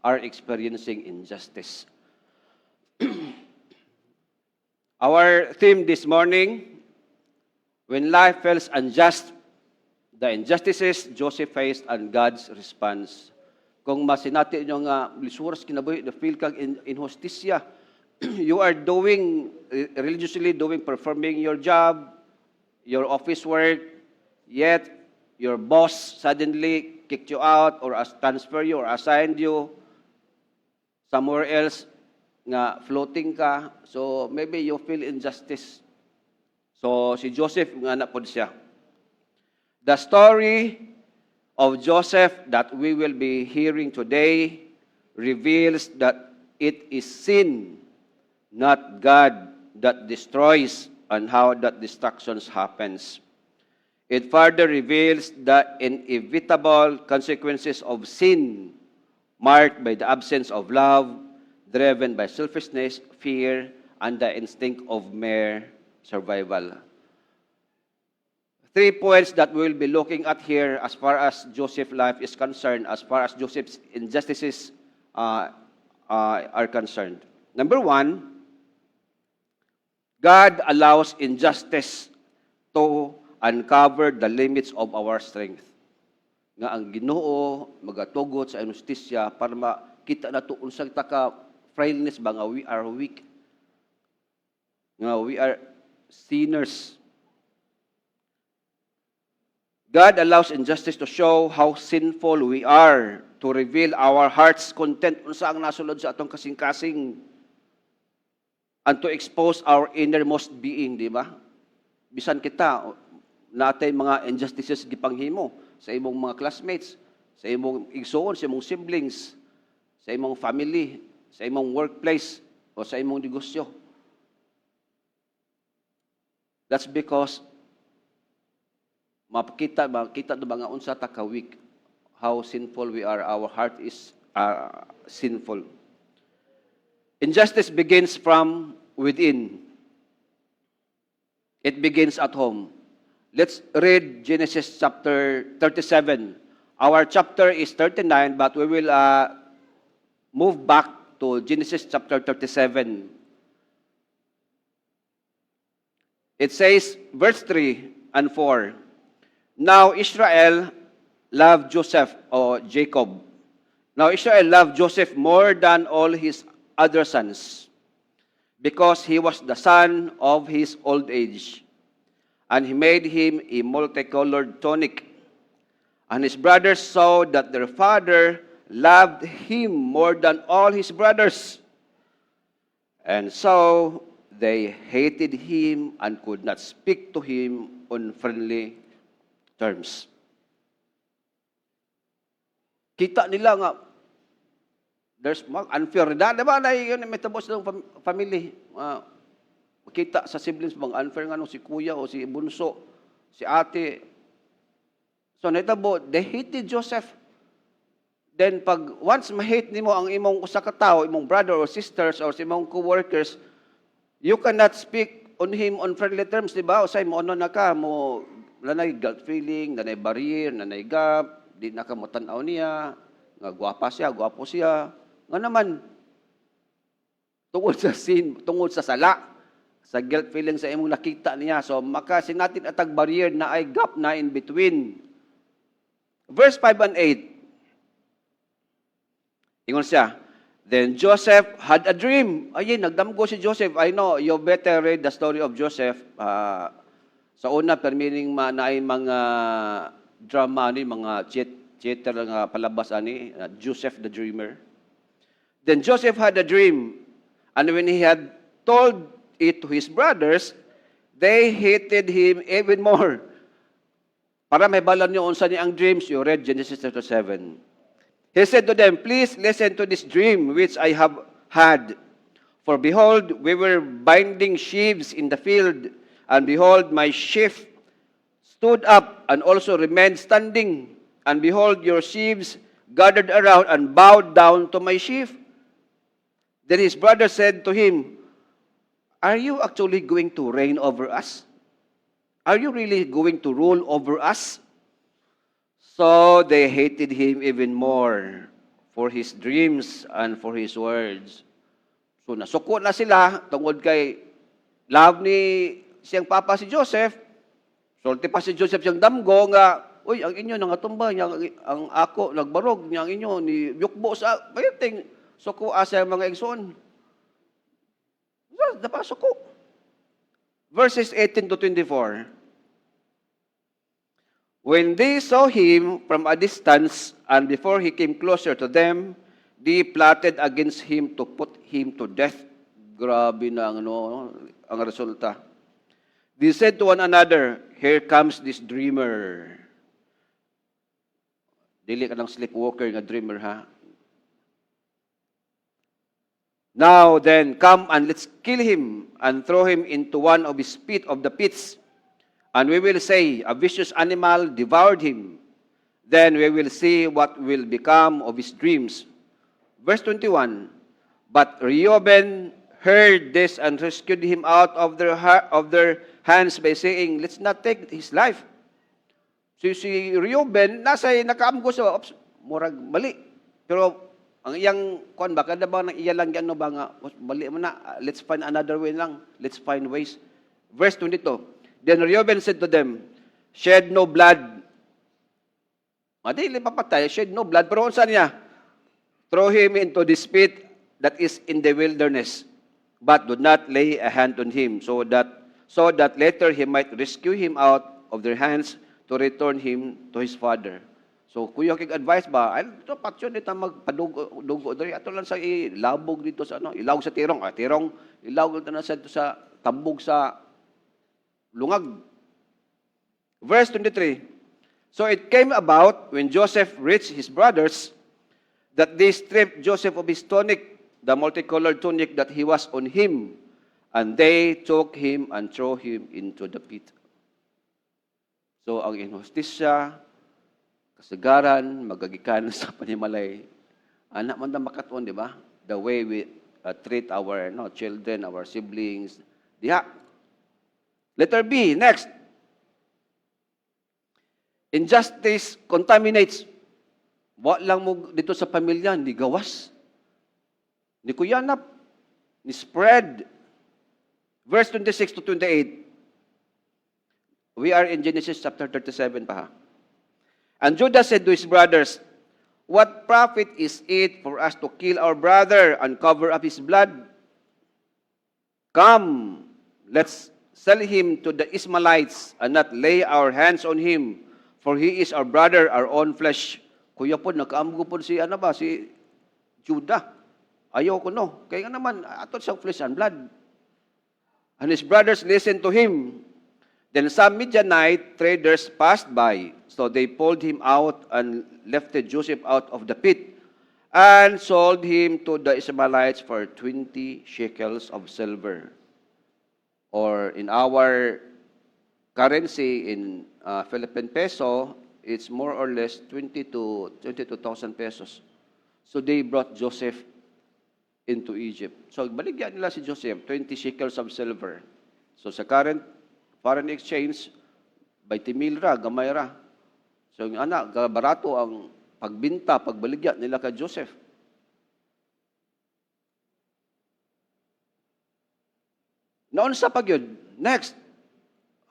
are experiencing injustice. Our theme this morning, when life feels unjust, the injustices Joseph faced and God's response. Kung masinati nyo nga, lisuras kinabuhi, the feel kang injusticia, you are religiously performing your job, your office work, yet your boss suddenly kicked you out or transfer you or assigned you somewhere else nga floating ka. So maybe you feel injustice. So si Joseph nga na pod siya. The story of Joseph that we will be hearing today reveals that it is sin, not God, that destroys and how that destruction happens. It further reveals the inevitable consequences of sin, marked by the absence of love, driven by selfishness, fear, and the instinct of mere survival. 3 points that we'll be looking at here as far as Joseph's life is concerned, as far as Joseph's injustices are concerned. Number 1, God allows injustice to uncover the limits of our strength. Nga ang Ginoo magatugot sa justisya para makita nato unsang taka frailness ba nga we are weak. Nga we are sinners. God allows injustice to show how sinful we are, to reveal our heart's content unsa ang nasulod sa atong kasing-kasing, and to expose our innermost being, di ba? Bisan kita natay mga injustices gipanghimo sa imong mga classmates, sa imong igsoon, sa imong siblings, sa imong family, sa imong workplace, o sa imong negosyo. That's because makita do ba nga unsa ta ka weak, how sinful we are, our heart is sinful. Injustice begins from within. It begins at home. Let's read Genesis chapter 37. Our chapter is 39, but we will move back to Genesis chapter 37. It says, verse 3 and 4, Now Israel loved Joseph, or Jacob. Now Israel loved Joseph more than all his other sons, because he was the son of his old age. And he made him a multicolored tunic. And his brothers saw that their father loved him more than all his brothers. And so they hated him and could not speak to him on friendly terms. Kita nila nga, there's unfair. Diba na yun, may tabos ng family. Makita sa siblings, bang unfair nga si kuya o si bunso, si ate. So, naitabo, they hated Joseph. Then, pag once ma-hate nimo ang imong usa ka tawo, imong brother or sisters or si imong co-workers, you cannot speak on him on friendly terms, di ba? Usay mo ano na ka, mo nanay guilt feeling, nanay barrier, nanay gap, di na ka mo tan-aw niya, nga gwapa siya, gwapo siya. Nga naman, tungod sa sin, tungod sa sala, sa guilt feeling sa imong nakita niya. So, makasinatin atag barrier na ay gap na in between. Verse 5 and 8. Ingon siya, then Joseph had a dream. Ayun, nagdamgo si Joseph. I know, you better read the story of Joseph. Sa una, permining naay mga drama, mga theater nga palabas ani, Joseph the Dreamer. Then Joseph had a dream, and when he had told it to his brothers, they hated him even more. Para may balan niyo unsa ni ang dreams, you read Genesis chapter 7. He said to them, please listen to this dream which I have had. For behold, we were binding sheaves in the field, and behold, my sheaf stood up and also remained standing. And behold, your sheaves gathered around and bowed down to my sheaf. Then his brother said to him, are you actually going to reign over us? Are you really going to rule over us? So they hated him even more for his dreams and for his words. So nasuko na sila tungod kay love ni siyang papa si Joseph. Sulti pa si Joseph siyang damgo nga, uy, ang inyo nangatumba, ang ako nagbarog, ang inyo ni yukbo sa payiting. Suko asa mga igsoon. Dapat suko. Verses 18 to 24. When they saw him from a distance, and before he came closer to them, they plotted against him to put him to death. Grabe na ang resulta. They said to one another, here comes this dreamer. Dili ka ng sleepwalker nga dreamer, ha? Now then, come and let's kill him and throw him into one of his pits. And we will say, a vicious animal devoured him. Then we will see what will become of his dreams. Verse 21, but Reuben heard this and rescued him out of their hands by saying, let's not take his life. So si Reuben, nakaamgo sa, murag mali. Pero ang iyang, baka na ba, iya lang yan, ba nga, mali mo na, let's find another way lang. Let's find ways. Verse 22, then Reuben said to them, shed no blood. Madili papatay, shed no blood. Pero saan niya? Throw him into this pit that is in the wilderness, but do not lay a hand on him, so that later he might rescue him out of their hands to return him to his father. So, kuya kig advice ba? Ay, ito patyon dito magpadugo diri ato lang sa ilabog dito sa ilawog sa tirong. Tirong ilawog na sa tambog sa lungag. Verse 23. So it came about when Joseph reached his brothers that they stripped Joseph of his tunic, the multicolored tunic that he was on him, and they took him and threw him into the pit. So ang inhustisya, kasagaran, magagikan sa panimalay, anak man na makaton, di ba? The way we treat our children, our siblings, diha. Letter B, next. Injustice contaminates. Wa lang mo dito sa pamilya, ni gawas, ni kuyanap, ni spread. Verse 26 to 28. We are in Genesis chapter 37 pa ha. And Judah said to his brothers, what profit is it for us to kill our brother and cover up his blood? Come, let's sell him to the Ishmaelites and not lay our hands on him, for he is our brother, our own flesh. Kuya po, nakaamgo po si Judah. Ayaw ko no. Kaya nga naman, ato siyang flesh and blood. and his brothers listened to him. Then some Midianite traders passed by, so they pulled him out and lifted Joseph out of the pit and sold him to the Ishmaelites for 20 shekels of silver. Or in our currency, in Philippine peso, it's more or less 22,000 pesos. So they brought Joseph into Egypt. So baligyan nila si Joseph, 20 shekels of silver. So sa current foreign exchange, 20,000 ra, gamay ra. So yung anak, barato ang pagbinta, pagbaligya nila kay Joseph. Noon sa pagyod, next,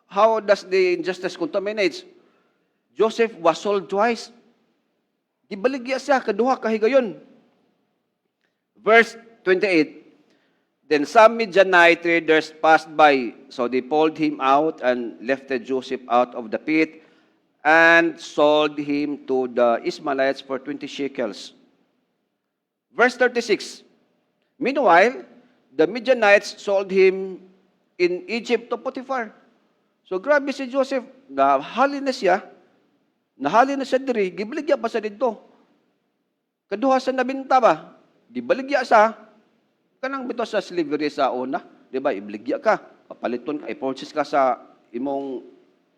how does the injustice contaminate? Joseph was sold twice. Gibaligya siya, kaduha kahigayon. Verse 28, then some Midianite traders passed by, so they pulled him out and lifted Joseph out of the pit and sold him to the Ishmaelites for 20 shekels. Verse 36, meanwhile, the Midianites sold him in Egypt to Potiphar. So grabe si Joseph, nahali na siya diri, gibaligya pa sa dito. Kaduha sa nabinta ba? Gibaligya sa kanang bito sa slavery sa una, di ba? Ibligya ka, papaliton ka, i-purchase ka sa imong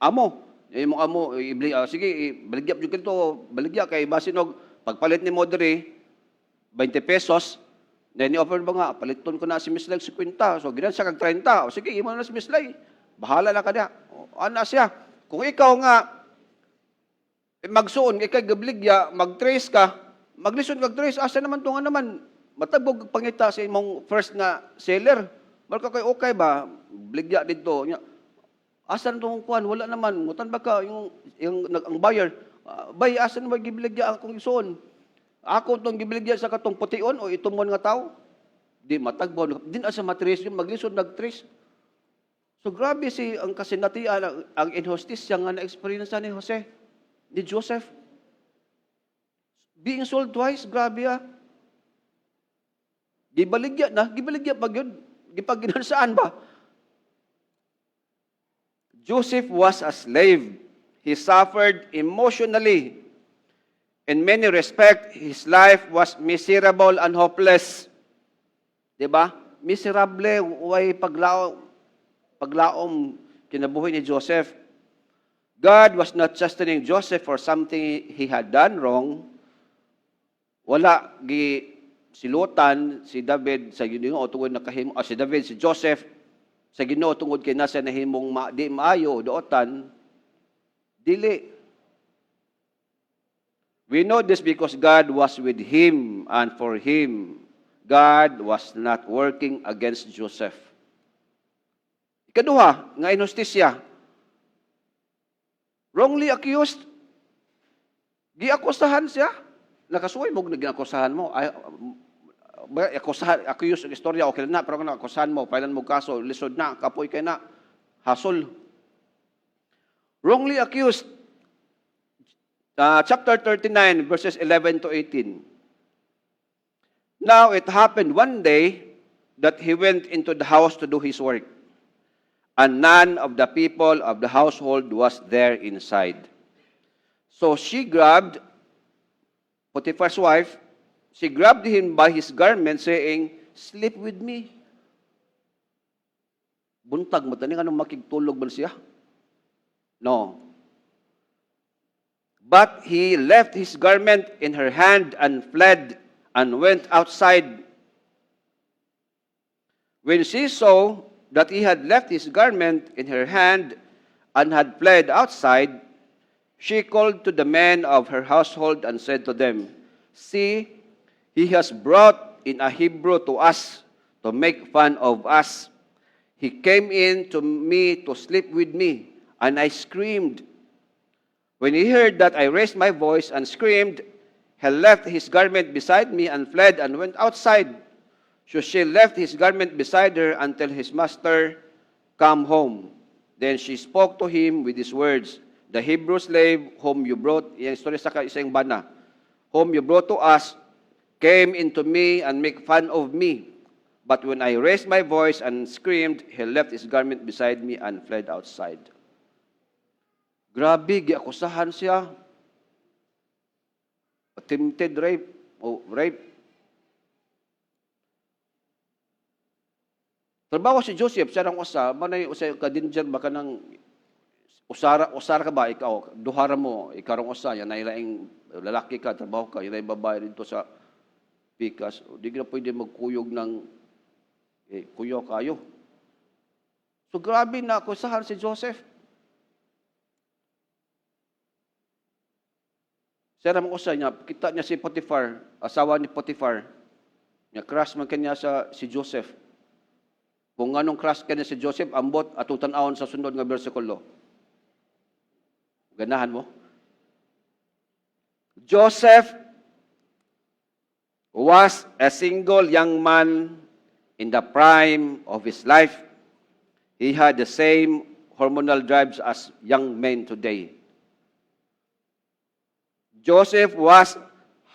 amo. Imong amo, sige, baligya jud kito, baligya kay basinog pagpalit ni mo diri 20 pesos. Then ni-offer ba nga, paliton ko na si Miss Lai 50. So ginan siya kag 30. O sige, imo na si Miss Lai. Bahala na ka na. Ana siya. Kung ikaw nga magsuon, ikay gabligya, mag-trace ka, maglisod kag trace, asa naman to nga naman matagog pangita sa imong first nga seller. Marka kay okay ba? Bligya dito. Asan tong kuan? Wala naman. Ngutan ba ka yung ang buyer? Bay, asan ba gibligya akong isuon? Ako tong gibligya sa katong pution o itumon nga tao? Di matagbo. Din asa matrace yung maglisod nagtrace. So grabe si ang kasinatian ang injustice nga na-experience ni Jose, ni Joseph. Being sold twice, grabe ah. Gibaligya pag yun. Gipaginansaan ba? Joseph was a slave. He suffered emotionally. In many respects, his life was miserable and hopeless. Diba? Miserable, way paglaom kinabuhi ni Joseph. God was not chastening Joseph for something he had done wrong. Wala silutan si David sa Ginoo tungod nakahimo si David si Joseph sa Ginoo tungod kay nasa nahimong di maayo dootan dili. We know this because God was with him and for him. God was not working against Joseph. Ikaduha nga injustisya, wrongly accused. Giakusahan siya. Nakasuway mo ginakusahan mo. Accuse ang istorya, okay na, pero kung nakusahan mo, pailan mo kaso, lisod na, kapoy kay na, hasol. Wrongly accused. Chapter 39, verses 11 to 18. Now it happened one day that he went into the house to do his work, and none of the people of the household was there inside. So she grabbed Potiphar's wife, she grabbed him by his garment, saying, "Sleep with me." Buntag mo, tani anong makigtulog ba siya? No. But he left his garment in her hand and fled and went outside. When she saw that he had left his garment in her hand and had fled outside, she called to the men of her household and said to them, "See, he has brought in a Hebrew to us to make fun of us. He came in to me to sleep with me, and I screamed. When he heard that, I raised my voice and screamed. He left his garment beside me and fled and went outside. So she left his garment beside her until his master come home. Then she spoke to him with these words, 'The Hebrew slave whom you brought,'" yung story sa isang bana, "'whom you brought to us, came into me and make fun of me. But when I raised my voice and screamed, he left his garment beside me and fled outside. Grabe, giakusahan siya. Attempted rape o rape. Trabaho si Joseph, siya nang usa, manay usa ka danger baka nang usara ka ba ikaw, duhara mo, ikaw rang usa, yan ay laing lalaki ka, trabaho ka, yan ay babae dito sa pikas. Di ka na pwede magkuyog ng kuyo kayo. So grabe na akusahan si Joseph. Siya namang usa niya, kita niya si Potiphar, asawa ni Potiphar. Niya crush man kanya si Joseph. Kung anong crush kanya si Joseph, ambot at utanawon sa sunod nga bersikulo. Ganahan mo? Joseph was a single young man in the prime of his life. He had the same hormonal drives as young men today. Joseph was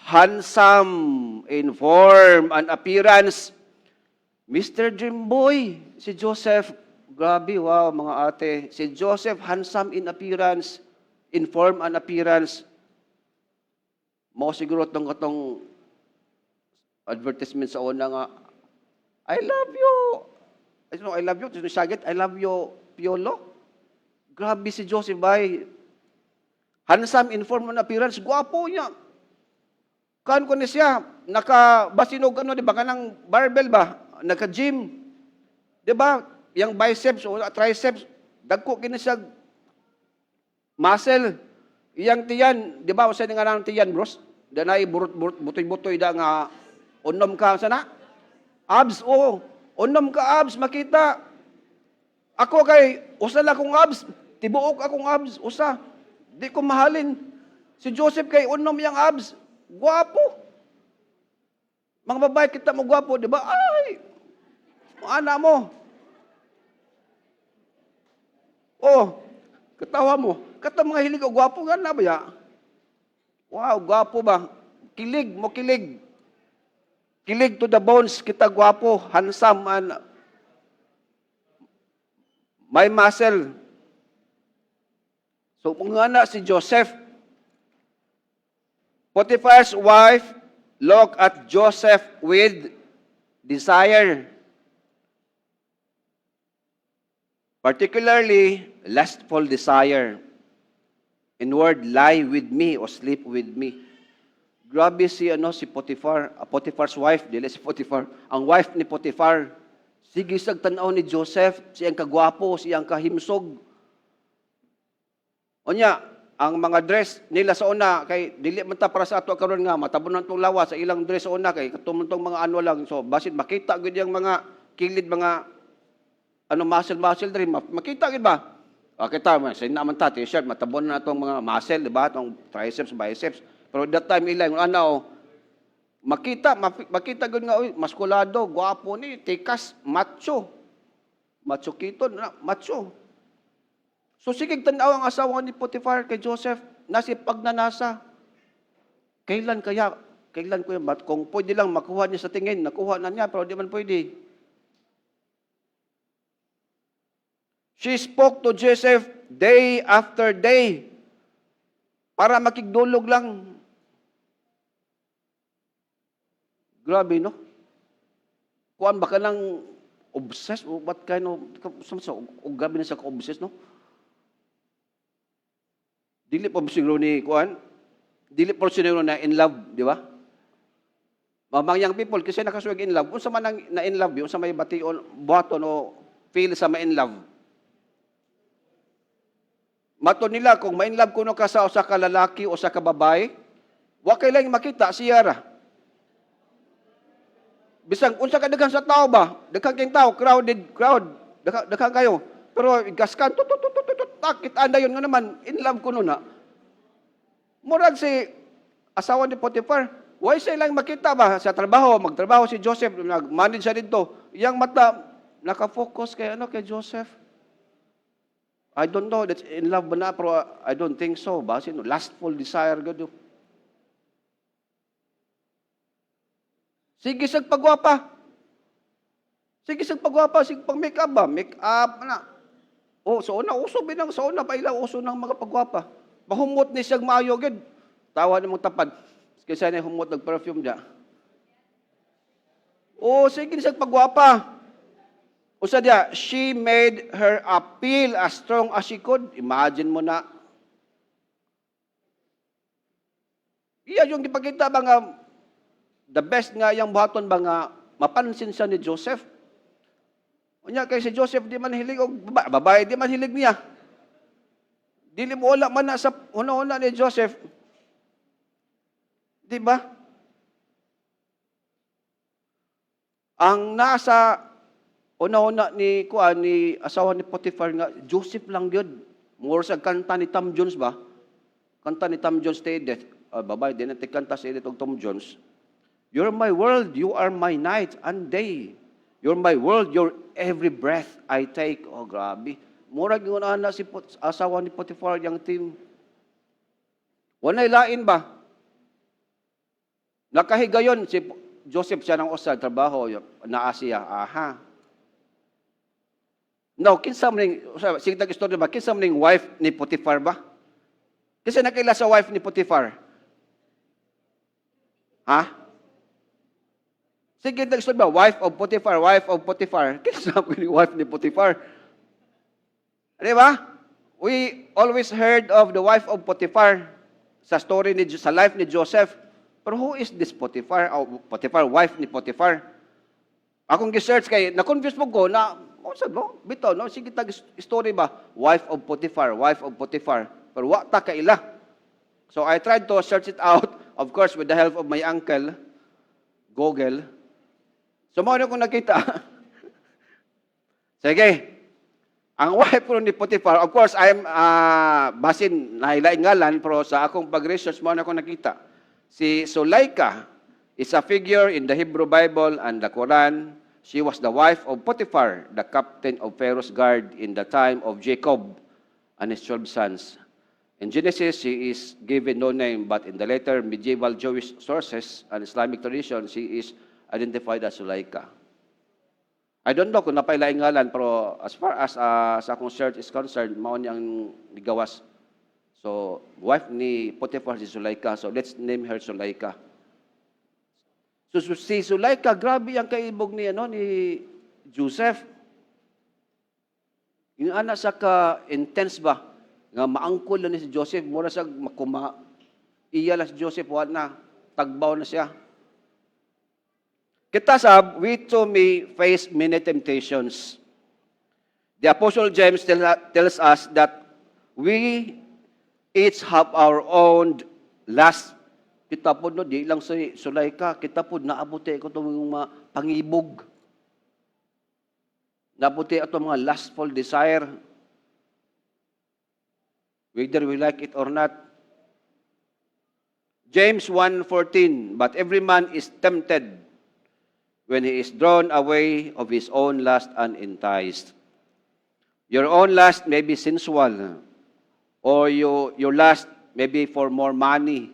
handsome in form and appearance. Mr. Dreamboy, si Joseph, grabe, wow, mga ate. Si Joseph, handsome in appearance, in form and appearance. Mo siguro itong advertisement sa una nga, I love you. I love you. I love you, Piolo. Grabe si Joseph, bay. Handsome in form and appearance. Guwapo niya. Kan ko ni siya. Nakabasinog, di ba? Kanang barbell ba? Naka-gym. Di ba? Yang biceps o triceps. Dagko kini siya muscle. Iyang tiyan. Di ba? Usa nga nang tiyan, bros. Danay butoy-butoy da nga unom ka. Sana? Abs, oo. Unom ka abs, makita. Ako kay, usa lang akong abs. Tibuok akong abs, usa. Di ko mahalin. Si Joseph kay unom yang abs. Guwapo. Mga babae, kita mo guwapo, di ba? Ay, anak mo. Oh, katawa mo. Kata mga hilig o guwapo, gana ba ya? Wow, guwapo ba? Kilig mo, kilig. Kilig to the bones, kita guwapo, handsome, and may muscle. So, kung nga na si Joseph, Potiphar's wife looked at Joseph with desire. Particularly, lustful desire. In word, lie with me or sleep with me. Grabe si Potiphar, Potiphar's wife, dili si Potiphar. Ang wife ni Potiphar, sige sag tanaw ni Joseph, siyang kagwapo, siyang kahimsog. Onya, ang mga dress nila sa una kay dili man ta para sa ato karon nga matabunan tong lawa sa ilang dress sa una kay katumon tong mga ano lang. So basit makita gid yang mga kilid, mga muscle diri makita gid ba? Kita man sa naman ta t-shirt matabunan na tong mga muscle, di ba? Tong triceps, biceps. Pero that time ilang makita gud nga maskulado, guwapo ni, tikas, macho. Macho kiton, macho. So sige tanaw ang asawa ni Potiphar kay Joseph, nasi pagnanasa. Kailan ko yan? Kung pwede lang makuha niya sa tingin, nakuha na niya, pero di man pwede. She spoke to Joseph day after day para makigdulog lang. Grabe, no? Kuan ba ka ng obsessed? What kind of, grabe na sa ka-obsessed, no? Dili po siguro ni Kuan, dili po siguro na in love, di ba? Mamang young people, kasi nakasuwag in love, kung sa man na in love, yung sa may bation, buhaton o feel sa may in love. Mato nila, kung ma-in love kuno ka sa usa ka lalaki o sa ka babae, wa kay lang makita siya ra. Bisang unsa ka daghan sa tao ba? Daghang kayong tao, crowd, daghang kayo. Pero gaskan, takit anda yun nga naman, in love ko nun ha. Murag si asawa ni Potiphar, why siya lang makita ba sa trabaho, magtrabaho si Joseph, nag-manage siya dito, yang mata, nakafocus kay Joseph. I don't know, that's in love ba na, pero I don't think so. Basin, lustful desire, gado. Sige, sagpagwapa. Sige, sig pagwapa, sig pang make-up ba? Make-up, na. Oh, sa una, uso binang, sa una, pa ilang uso ng mga pagwapa. Mahumot ni siyang maayo, gid. Tawa ni mong tapad. Kaysa na humot nag-perfume dia. Oh, sige, siyang pagwapa. Usa dia, she made her appeal as strong as she could. Imagine mo na. Iya yung ipakita ba nga, the best nga yung buhaton ba nga, mapansin siya ni Joseph. Unya kay si Joseph di man hilig, o babae di man hilig niya. Dili mo wala man na sa una-una ni Joseph. Di ba? Ang nasa una-una ni asawa ni Potiphar nga, Joseph lang yun. More sa kanta ni Tom Jones ba? Kanta ni Tom Jones stay death. Babae, di natin kanta sa edit og Tom Jones. You're my world, you are my night and day. You're my world, you're every breath I take. Oh, grabe. Murag yung na si asawa ni Potiphar yung team. Wanay lain ba? Nakahigayon si Joseph siya ng usa trabaho naa siya. Aha. No, kinsa man sige tag istorya ba? Kinsa man wife ni Potiphar ba? Kasi nakila sa wife ni Potiphar. Ha? Sige tag istorya ba? Wife of Potiphar, wife of Potiphar. Kinsa man ni wife ni Potiphar? Di ba? We always heard of the wife of Potiphar sa story ni sa life ni Joseph. Pero who is this Potiphar? Oh, Potiphar, wife ni Potiphar. Akong gi-search kay na-confuse mo ko na sabi mo, bitaw, no? Sige tag story ba? Wife of Potiphar, wife of Potiphar. Pero wa ta kaila. So I tried to search it out, of course, with the help of my uncle, Google. So mo na kong nakita. Sige. Ang wife ko ni Potiphar, of course, I'm basin nahilaing ngalan, pero sa akong pag-research mo na akong nakita. Si Sulaika is a figure in the Hebrew Bible and the Quran. She was the wife of Potiphar, the captain of Pharaoh's guard in the time of Jacob and his 12 sons. In Genesis, she is given no name, but in the later medieval Jewish sources and Islamic tradition, she is identified as Sulaika. I don't know kung napailaing ngalan, pero as far as sa akong search is concerned, mao niyang nigawas. So, wife ni Potiphar si Sulaika. So, let's name her Sulaika. So, si Sulaika, grabe ang kaibog ni Joseph. Yung anak sa ka-intense ba? Nga maangkol na ni si Joseph, mura sa iya lang si Joseph, wala na, tagbaw na siya. Kita sab, we too may face many temptations. The Apostle James tells us that we each have our own lust. Kita po no, di lang sa Sulaika, kita po naabuti ko itong mga pangibog. Naabuti itong mga lustful desire. Whether we like it or not. James 1:14, but every man is tempted when he is drawn away of his own lust and enticed. Your own lust may be sensual, or your lust may be for more money.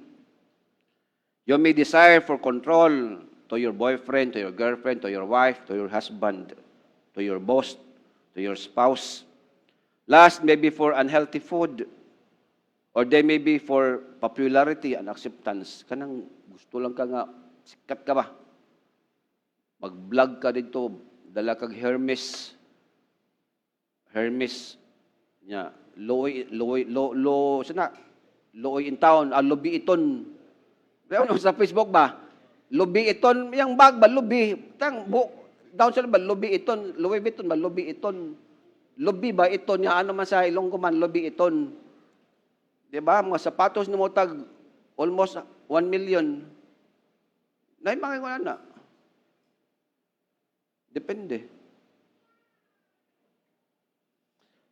You may desire for control to your boyfriend, to your girlfriend, to your wife, to your husband, to your boss, to your spouse. Lust may be for unhealthy food, or they may be for popularity and acceptance. Kanang gusto lang ka nga, sikat ka ba? Mag-vlog ka dito, dala kag Hermes. Hermes, nya, Loy in town, Lubi Iton. Pero sa Facebook ba? Lubi Iton, yung bag ba, Lubi. Down sa ba, Lubi Iton, Louis Vuitton ba, Lubi Iton. Lubi ba, Iton, ya ano man sa Ilonggo man, Lubi Iton. Diba, mga sapatos na mo tag almost 1 million. Naimangay ko na. Depende.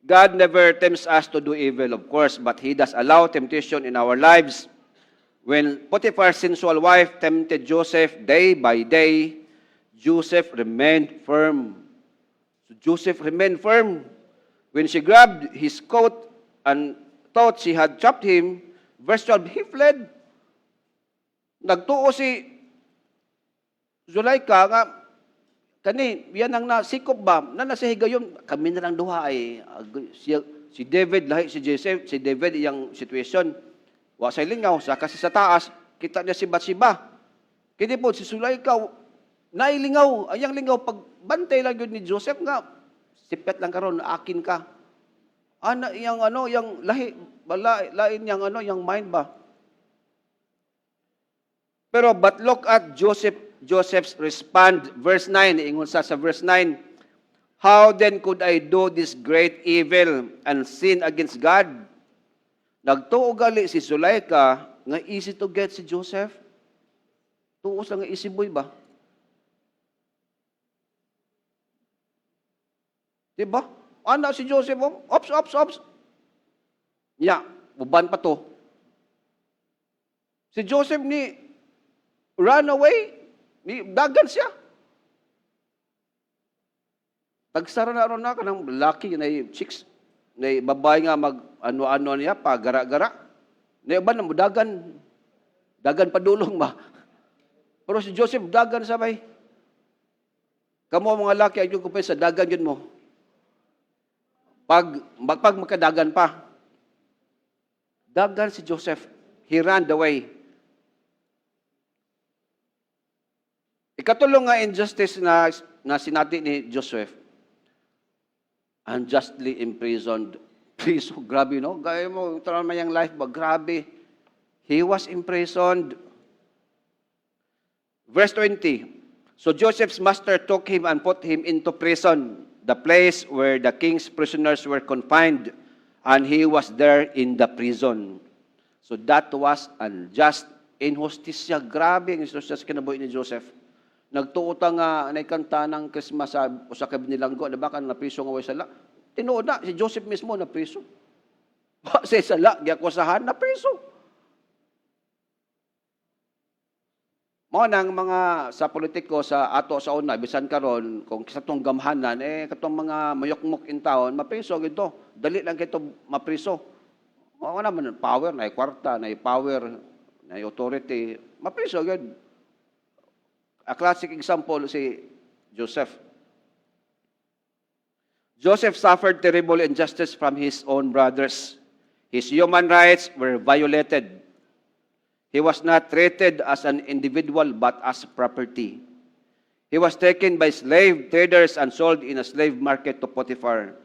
God never tempts us to do evil, of course, but He does allow temptation in our lives. When Potiphar's sensual wife tempted Joseph day by day, Joseph remained firm. So Joseph remained firm. When she grabbed his coat and thought she had trapped him, verse 12, he fled. Nagtuo si Zulaika nga, Kani, yan ang nasikop ba? Na nasa higayon, kami na lang duha ay si David, lahi si Joseph, si David, iyang situation. Wa sa lingaw, sa kasi sa taas, kita niya si Bathsheba. Kini po, si Sulayka, nailingaw, ayang lingaw, pagbantay lang yun ni Joseph nga, sipet lang karon akin ka. Ana, iyang yang lahi, lain yang yang mind ba? Pero but look at Joseph's respond, verse 9, ingon sa verse 9, how then could I do this great evil and sin against God? Nagtuo gali si Sulayka nga easy to get si Joseph. Tuos lang nga easy boy ba? Diba? Anak si Joseph, ops. Ya, buban pa to. Si Joseph ni run away, ni dagan siya. Tagsara na ron na kanang lalaki na chicks, na babae nga mag ano-ano niya pa gara-gara. Na iba na dagan padulong ba. Pero si Joseph dagan sabay. Kamo mga laki ayo ko pa sa dagan yun mo. Pag makadagan pa. Dagan si Joseph. He ran away. Ikatulong nga injustice na sinati ni Joseph. Unjustly imprisoned. Please, grabe, no? Gaya mo, trauma yung life ba? Grabe. He was imprisoned. Verse 20. So Joseph's master took him and put him into prison, the place where the king's prisoners were confined, and he was there in the prison. So that was unjust. Injustice siya. Grabe ang injustice kinabuhi ni Joseph. Nagtuota nga naikanta ng Christmas sa kabinilanggo, na baka na priso nga way sala. Tinuod na, si Joseph mismo na priso. Sa sala, giakusahan na priso. Mo nang mga sa politiko sa ato sa una, bisan karon kung sa tong gamhanan, katong mga mayokmok in town, mapriso gito. Dali lang kito mapriso. O naman, power, na kwarta, na power, na authority, mapriso gid. A classic example si Joseph. Joseph suffered terrible injustice from his own brothers. His human rights were violated. He was not treated as an individual but as property. He was taken by slave traders and sold in a slave market to Potiphar.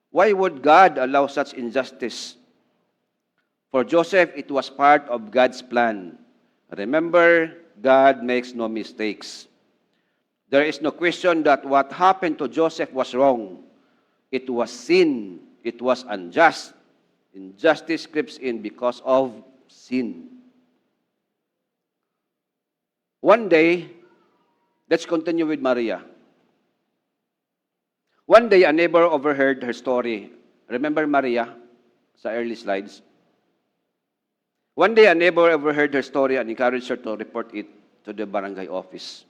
Why would God allow such injustice? For Joseph, it was part of God's plan. Remember, God makes no mistakes. There is no question that what happened to Joseph was wrong. It was sin. It was unjust. Injustice creeps in because of sin. One day, let's continue with Maria. One day, a neighbor overheard her story. Remember Maria sa early slides? One day, a neighbor overheard her story and encouraged her to report it to the barangay office.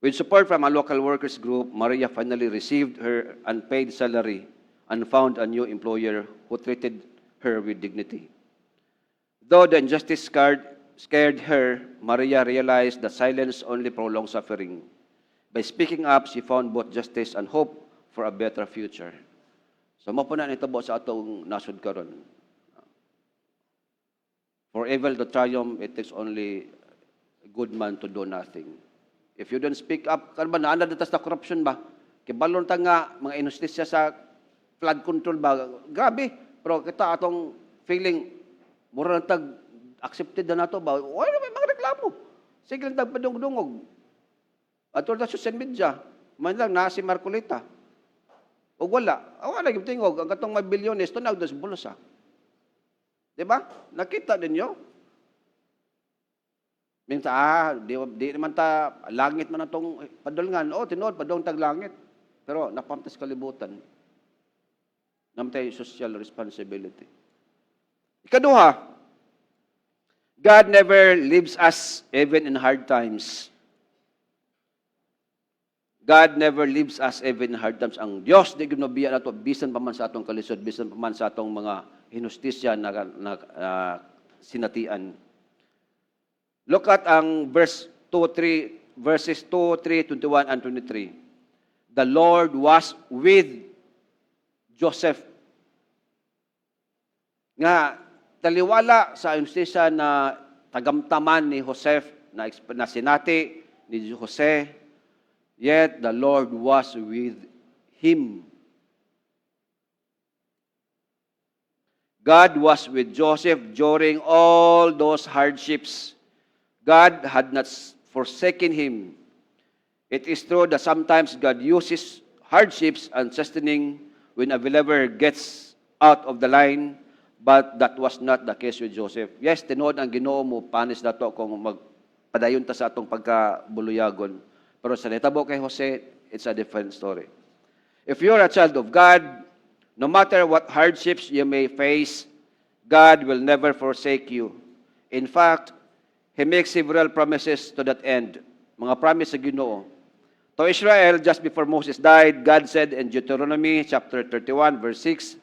With support from a local workers group, Maria finally received her unpaid salary and found a new employer who treated her with dignity. Though the injustice scared her, Maria realized that silence only prolongs suffering. By speaking up, she found both justice and hope for a better future. So, mapo na nito sa atong nasud karon. For evil to triumph, it takes only a good man to do nothing. If you don't speak up, kan ba naanda dito sa corruption ba? Kibalon ta nga mga injustisya sa flood control ba? Grabe. Pero kita atong feeling mura tag accepted na nato ba? Wala may mga reklamo. Sige lang tagpadungdungog. At sa social media, man lang na si Marcolita. O wala. Wala yung tingog. Ang katong may bilyones, ito na sa bulsa. Diba? Nakita din nyo? Minta, di naman ta, langit man itong padulngan. O, tinood, padong taglangit. Pero napamtas kalibutan. Namatay social responsibility. Ikaduha, God never leaves us even in hard times. God never leaves us even in hard times. Ang Diyos, di ginobiya na ito, bisan pa man sa atong kalisod, bisan pa man sa atong mga hinustisya na sinatian. Look at ang verse 2, 3, verses 2, 3, 21, and 23. The Lord was with Joseph. Nga, taliwala sa justisya na tagamtaman ni Joseph, na sinati ni Jose, yet the Lord was with him. God was with Joseph during all those hardships. God had not forsaken him. It is true that sometimes God uses hardships and sustaining when a believer gets out of the line, but that was not the case with Joseph. Yes, tinuod ang Ginoo mo panis nato kung magpadayon ta sa atong pagkabuluyagon. Pero sa nitabo kay Jose, it's a different story. If you're a child of God, no matter what hardships you may face, God will never forsake you. In fact, He makes several promises to that end. Mga promise sa Ginoo. To Israel, just before Moses died, God said in Deuteronomy chapter 31, verse 6,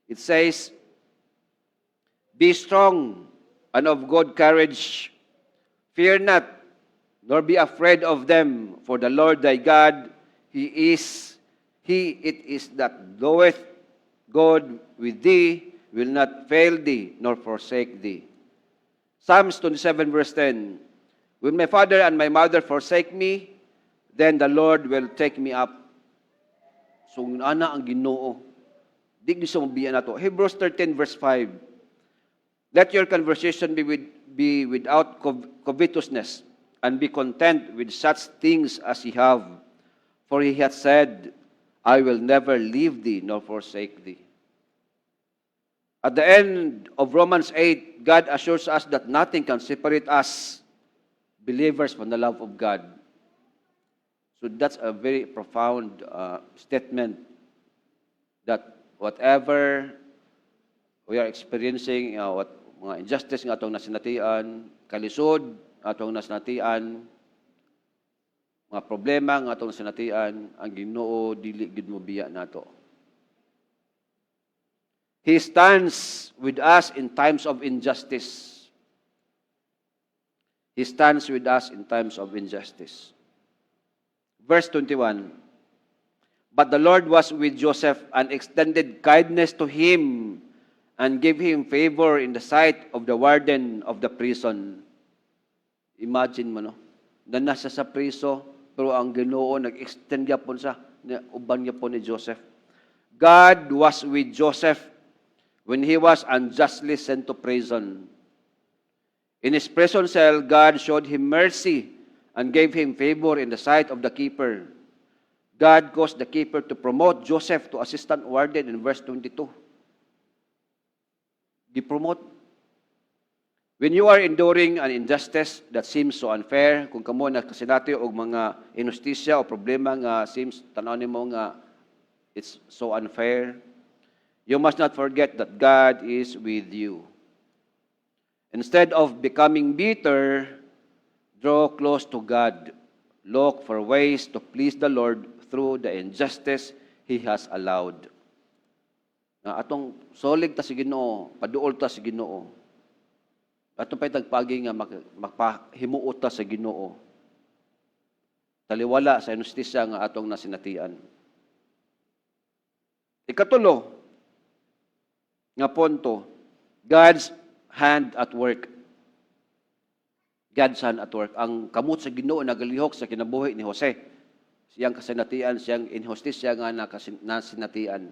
it says, "Be strong and of good courage. Fear not, nor be afraid of them, for the Lord thy God, He it is that goeth God with thee, will not fail thee, nor forsake thee." Psalms 27 verse 10, "When my father and my mother forsake me, then the Lord will take me up." So, ana ang Ginoo. Di gusto mo biyan na to. Hebrews 13 verse 5, "Let your conversation be without covetousness, and be content with such things as ye have. For he hath said, I will never leave thee nor forsake thee." At the end of Romans 8, God assures us that nothing can separate us, believers, from the love of God. So that's a very profound statement, that whatever we are experiencing, mga injustice nga atong nasinatian, kalisod atong nasinatian, mga problema nga atong nasinatian, ang Ginoo dili gid mo biya nato. He stands with us in times of injustice. He stands with us in times of injustice. Verse 21, "But the Lord was with Joseph and extended kindness to him and gave him favor in the sight of the warden of the prison." Imagine mo, no? Na nasa sa priso, pero ang Ginoo nag-extend yapon sa uban yapon ni Joseph. God was with Joseph when he was unjustly sent to prison. In his prison cell, God showed him mercy and gave him favor in the sight of the keeper. God caused the keeper to promote Joseph to assistant warden in verse 22. Gi-promote. When you are enduring an injustice that seems so unfair, kung kamo nakasinati og mga inustisya o problema nga seems tanaw nimo nga it's so unfair, you must not forget that God is with you. Instead of becoming bitter, draw close to God. Look for ways to please the Lord through the injustice He has allowed. Nga atong solig ta sa Ginoo, paduol ta sa Ginoo. Atong pa'y tagpagi nga magpahimuot ta sa Ginoo. Taliwala sa inustisya nga atong nasinatian. Ikatulo, nga punto, God's hand at work. God's hand at work. Ang kamot sa Ginoo nagalihok sa kinabuhi ni Jose. Siyang kasinatian, siyang inhustisya nga nasinatian.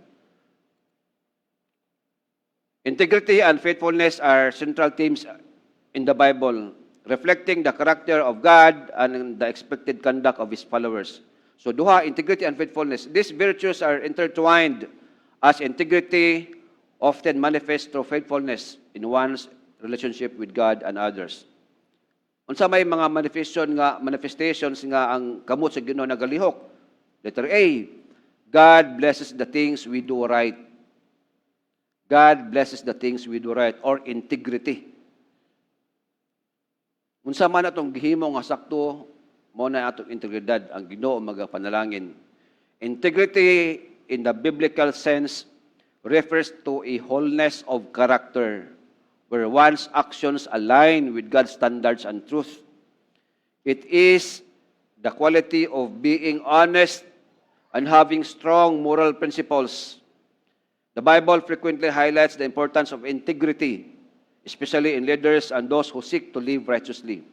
Integrity and faithfulness are central themes in the Bible, reflecting the character of God and the expected conduct of His followers. So duha, integrity and faithfulness. These virtues are intertwined, as integrity often manifests through faithfulness in one's relationship with God and others. Unsa may mga manifestations nga ang kamot sa Ginoo nagalihok. Letter A, God blesses the things we do right. God blesses the things we do right, or integrity. Unsa man atong gihimo nga sakto, mo na atong integridad ang Ginoo magapanalangin. Integrity in the biblical sense refers to a wholeness of character, where one's actions align with God's standards and truth. It is the quality of being honest and having strong moral principles. The Bible frequently highlights the importance of integrity, especially in leaders and those who seek to live righteously.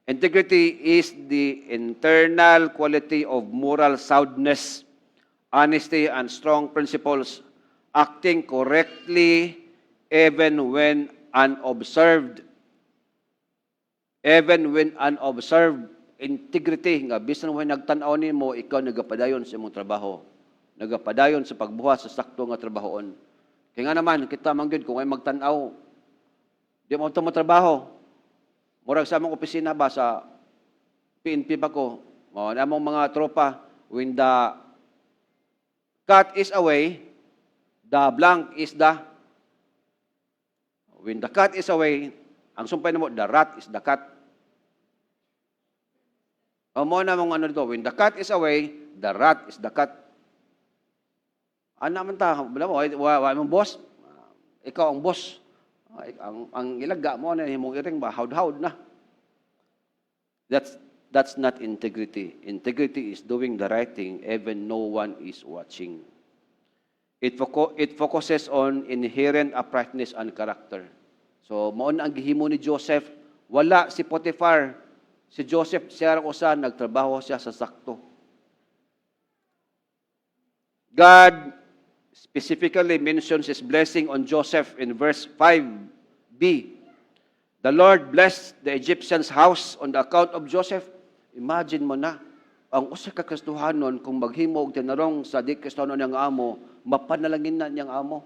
Integrity is the internal quality of moral soundness, honesty, and strong principles, acting correctly even when unobserved. Even when unobserved, integrity, nga bisan when nagtanaw nimo, ikaw nagapadayon sa imong trabaho. Nagapadayon sa pagbuhat sa sakto nga trabahoon. Kaya nga naman, kita manggid kung ay magtanaw, di mo ito trabaho. Murag sa among opisina ba sa PNP pa ko, among mga tropa, when the cat is away, the blank is the, when the cat is away, ang sumpay na mo, the rat is the cat. O mo na mong ano dito, when the cat is away, the rat is the cat. Ano naman ta, wala mong boss, ikaw ang boss. Ang ilaga mo na himong iring ba, hawd-hawd na. That's not integrity. Integrity is doing the right thing even no one is watching. It focuses on inherent uprightness and character. So, maon ang gihimo ni Joseph, wala si Potiphar. Si Joseph, siya usan, nagtrabaho siya sa sakto. God specifically mentions His blessing on Joseph in verse 5b. The Lord blessed the Egyptian's house on the account of Joseph. Imagine mo na, ang usa ka Kristohanon kung maghimo og tinarong sa di Kristohanon niyang amo, mapanalangin na niyang amo.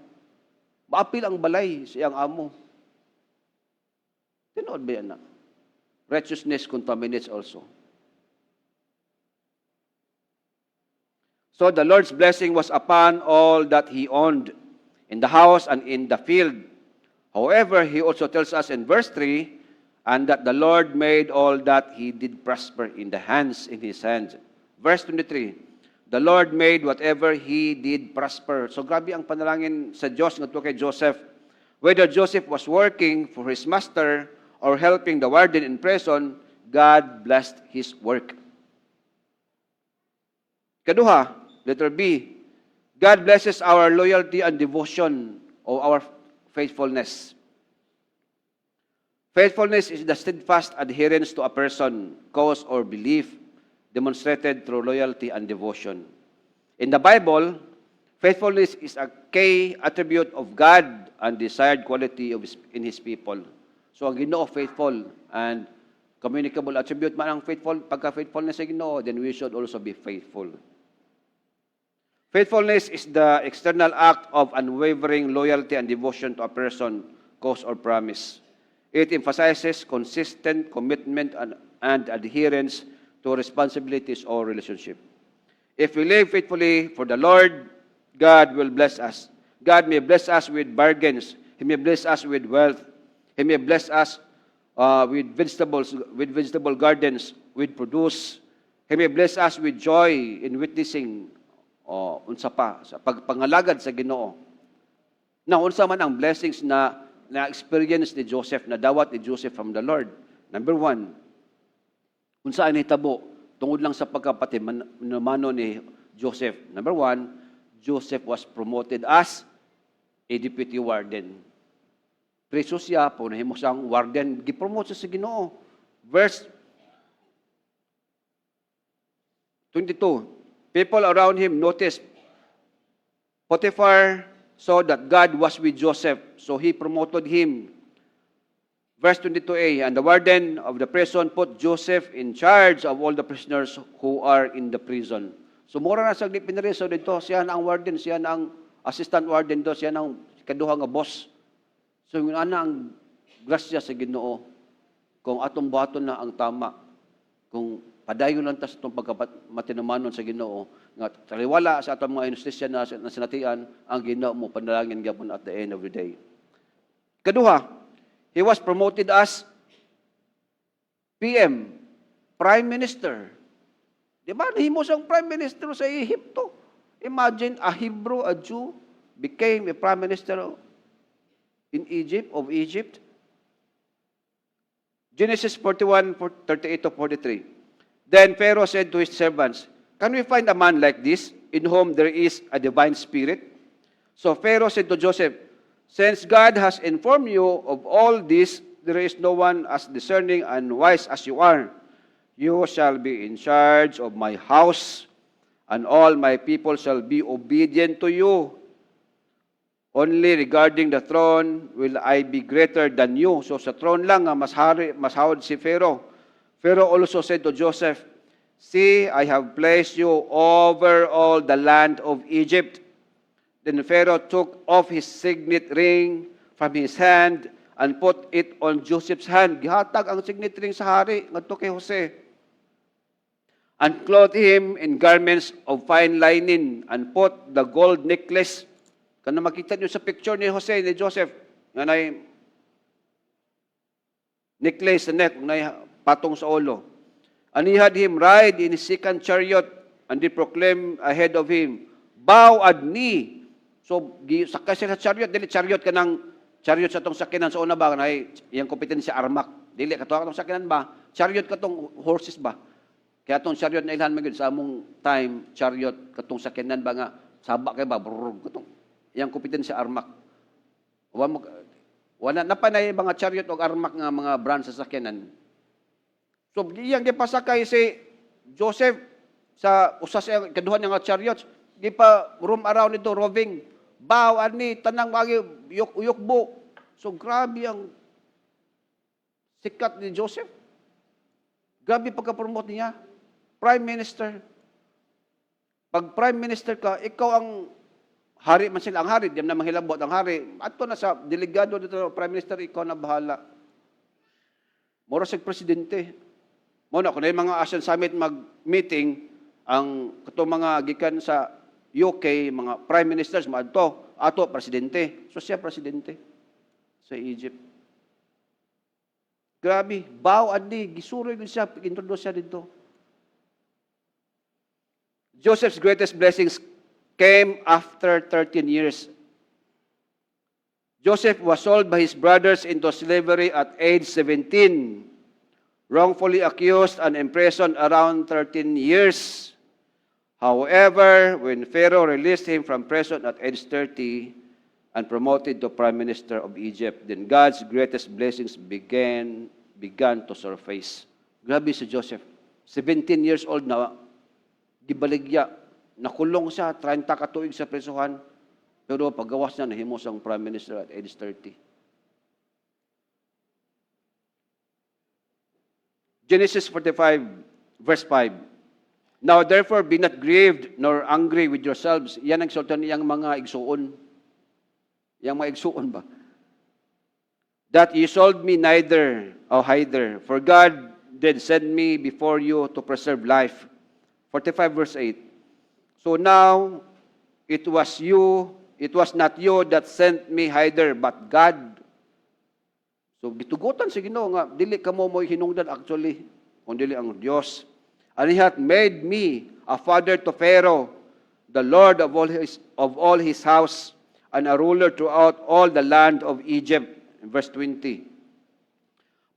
Maapil ang balay sa iyang amo. Tinood ba yan na? Righteousness contaminates also. So the Lord's blessing was upon all that he owned, in the house and in the field. However, he also tells us in verse 3, and that the Lord made all that he did prosper in his hands. Verse 23, the Lord made whatever he did prosper. So grabe ang panalangin sa Diyos nga kay Joseph. Whether Joseph was working for his master or helping the warden in prison, God blessed his work. Kaduha, letter B, God blesses our loyalty and devotion or our faithfulness. Faithfulness is the steadfast adherence to a person, cause, or belief demonstrated through loyalty and devotion. In the Bible, faithfulness is a key attribute of God and desired quality in His people. So, ang Ginoo faithful and communicable attribute man ang faithful, pagka-faithfulness sa Ginoo, then we should also be faithful. Faithfulness is the external act of unwavering loyalty and devotion to a person, cause, or promise. It emphasizes consistent commitment and adherence to responsibilities or relationship. If we live faithfully for the Lord, God will bless us. God may bless us with bargains. He may bless us with wealth. He may bless us with vegetable gardens, with produce. He may bless us with joy in witnessing unsa pa sa pagpangalagad sa Ginoo. Now, unsa man ang blessings na experience ni Joseph, na dawat ni Joseph from the Lord. Number 1, unsa ang hitabo tungod lang sa pagkapatimano ni Joseph. Number 1, Joseph was promoted as a deputy warden. Preso siya, punahimo siyang warden, gipromote siya sa Ginoo. Verse 22, people around him noticed Potiphar saw that God was with Joseph, so he promoted him. Verse 22a, and the warden of the prison put Joseph in charge of all the prisoners who are in the prison. So mura na sa pinariso dito, siya na ang warden, siya na ang assistant warden do, siya na ang kaduha nga boss. So yung ang grasya sa Ginoo, kung atong buhaton na ang tama, kung padayon lang tas itong pagkamatinamanon sa Ginoo, nga taliwala sa atong mga inustisya na sinatian, ang Ginoo mo panalangin gyapon at the end of the day. Kaduha, he was promoted as PM, Prime Minister. Di ba? Nahimo siyang Prime Minister sa Ehipto. Imagine, a Hebrew, a Jew, became a Prime Minister in Egypt. Genesis 41, 38 to 43. Then Pharaoh said to his servants, "Can we find a man like this, in whom there is a divine spirit?" So Pharaoh said to Joseph, "Since God has informed you of all this, there is no one as discerning and wise as you are. You shall be in charge of my house, and all my people shall be obedient to you. Only regarding the throne will I be greater than you." So sa throne lang mas hawad si Pharaoh. Pharaoh also said to Joseph, "See, I have placed you over all the land of Egypt." Then Pharaoh took off his signet ring from his hand and put it on Joseph's hand. Gihatag ang signet ring sa hari ngadto kay Jose. And clothed him in garments of fine linen, and put the gold necklace. Kano makita niyo sa picture ni Jose, ni Joseph, nga nay necklace sa neck, nay patong sa ulo. And he had him ride in his second chariot, and they proclaimed ahead of him, "Bow and knee." So, sakay siya sa chariot, dili chariot ka ng chariot sa itong sakinan sa una ba, nay iyang kompetensya armak. Dili, katuwa ka itong sakinan ba? Chariot ka itong horses ba? Kaya itong chariot na ilhan magiging sa among time, chariot katong sakinan ba nga, sabak kay ba, brrrr, katong iyang kompetensya armak. Wala na pa na yung mga chariot o armak nga mga brand sa sakinan. So, iyang gipasakay si Joseph sa usas kaduhan nga chariots, di pa roam around ito, roving, bow, ani, tanang magi, uyukbo. So, grabe ang sikat ni Joseph. Grabe pagka-promote niya. Prime Minister. Pag Prime Minister ka, ikaw ang hari man sila. Ang hari, diyan na manghilabot ang hari. Ato na sa delegado dito, Prime Minister, ikaw na bahala. Mura sa presidente. Muna, kung na yung mga ASEAN Summit mag-meeting, ang katong mga gikan sa UK, mga Prime Ministers, ato, presidente. So siya presidente sa Egypt. Grabe, bow adi, gisuroy din siya, introduce siya dito. Joseph's greatest blessings came after 13 years. Joseph was sold by his brothers into slavery at age 17, wrongfully accused and imprisoned around 13 years. However, when Pharaoh released him from prison at age 30 and promoted to Prime Minister of Egypt, then God's greatest blessings began to surface. Grabe si Joseph. 17 years old na, gibaligya, nakulong siya, 30 katuig sa presuhan, pero paggawas niya, nahimos ang Prime Minister at age 30. Genesis 45, verse 5. Now therefore be not grieved nor angry with yourselves. Yan ang sultan niyang mga igsuon. Yang mga igsuon ba? That you sold me neither, hither, for God did send me before you to preserve life. 45 verse 8. So now, it was not you that sent me hither, but God. So gitugutan si Ginoo nga, dili kamo mo hinungdan actually, kundi ang Dios. And He hath made me a father to Pharaoh, the Lord of all his house, and a ruler throughout all the land of Egypt. In verse 20.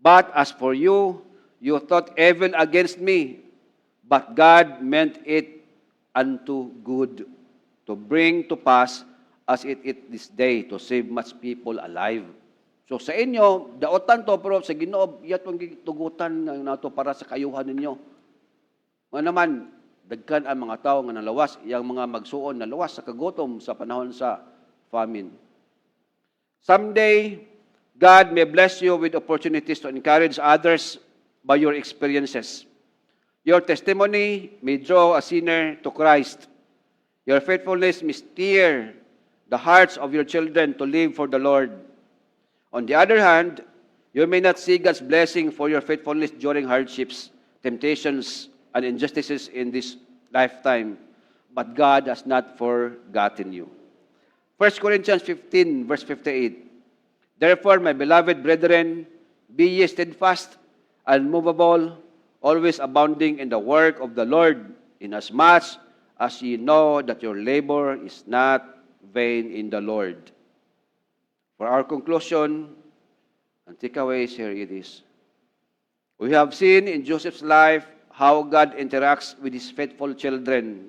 But as for you, you thought evil against me, but God meant it unto good, to bring to pass as it is this day, to save much people alive. So sa inyo, daotan to, pero sa Ginoo, yatong tugutan na to para sa kayuhan ninyo. Nga naman, dagkan ang mga tao nga nalawas, iyang mga magsuon nalawas sa kagutom sa panahon sa famine. Someday, God may bless you with opportunities to encourage others by your experiences. Your testimony may draw a sinner to Christ. Your faithfulness may steer the hearts of your children to live for the Lord. On the other hand, you may not see God's blessing for your faithfulness during hardships, temptations, and injustices in this lifetime, but God has not forgotten you. 1 Corinthians 15, verse 58. Therefore, my beloved brethren, be ye steadfast, unmovable, always abounding in the work of the Lord, inasmuch as ye know that your labor is not vain in the Lord. For our conclusion and takeaways, here it is. We have seen in Joseph's life how God interacts with his faithful children.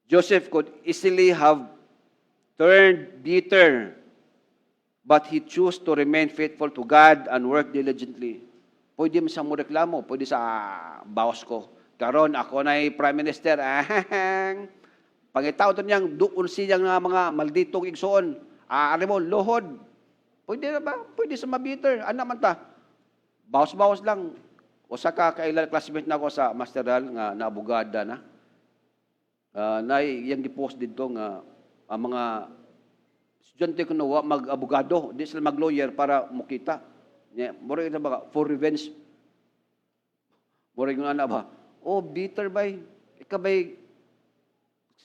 Joseph could easily have turned bitter, but he chose to remain faithful to God and work diligently. Pwede mo siyang reklamo, pwede sa boss ko. Karon ako na'y prime minister. Pangitaw to niyang doon siyang mga malditong igsoon. Ano mo, lohod. Pwede na ba? Pwede sa mabiter. Ano man ta? Bawas-bawas lang. Usa ka kailan classmate na ako sa masteral nga na abogada na. Na yang gipost dito nga ang mga estudyante ko nawa mag-abogado, di sila mag-lawyer para mukita. Mura ito ba, for revenge. Mura yung ano ba? Oh, bitter bay. Ikabay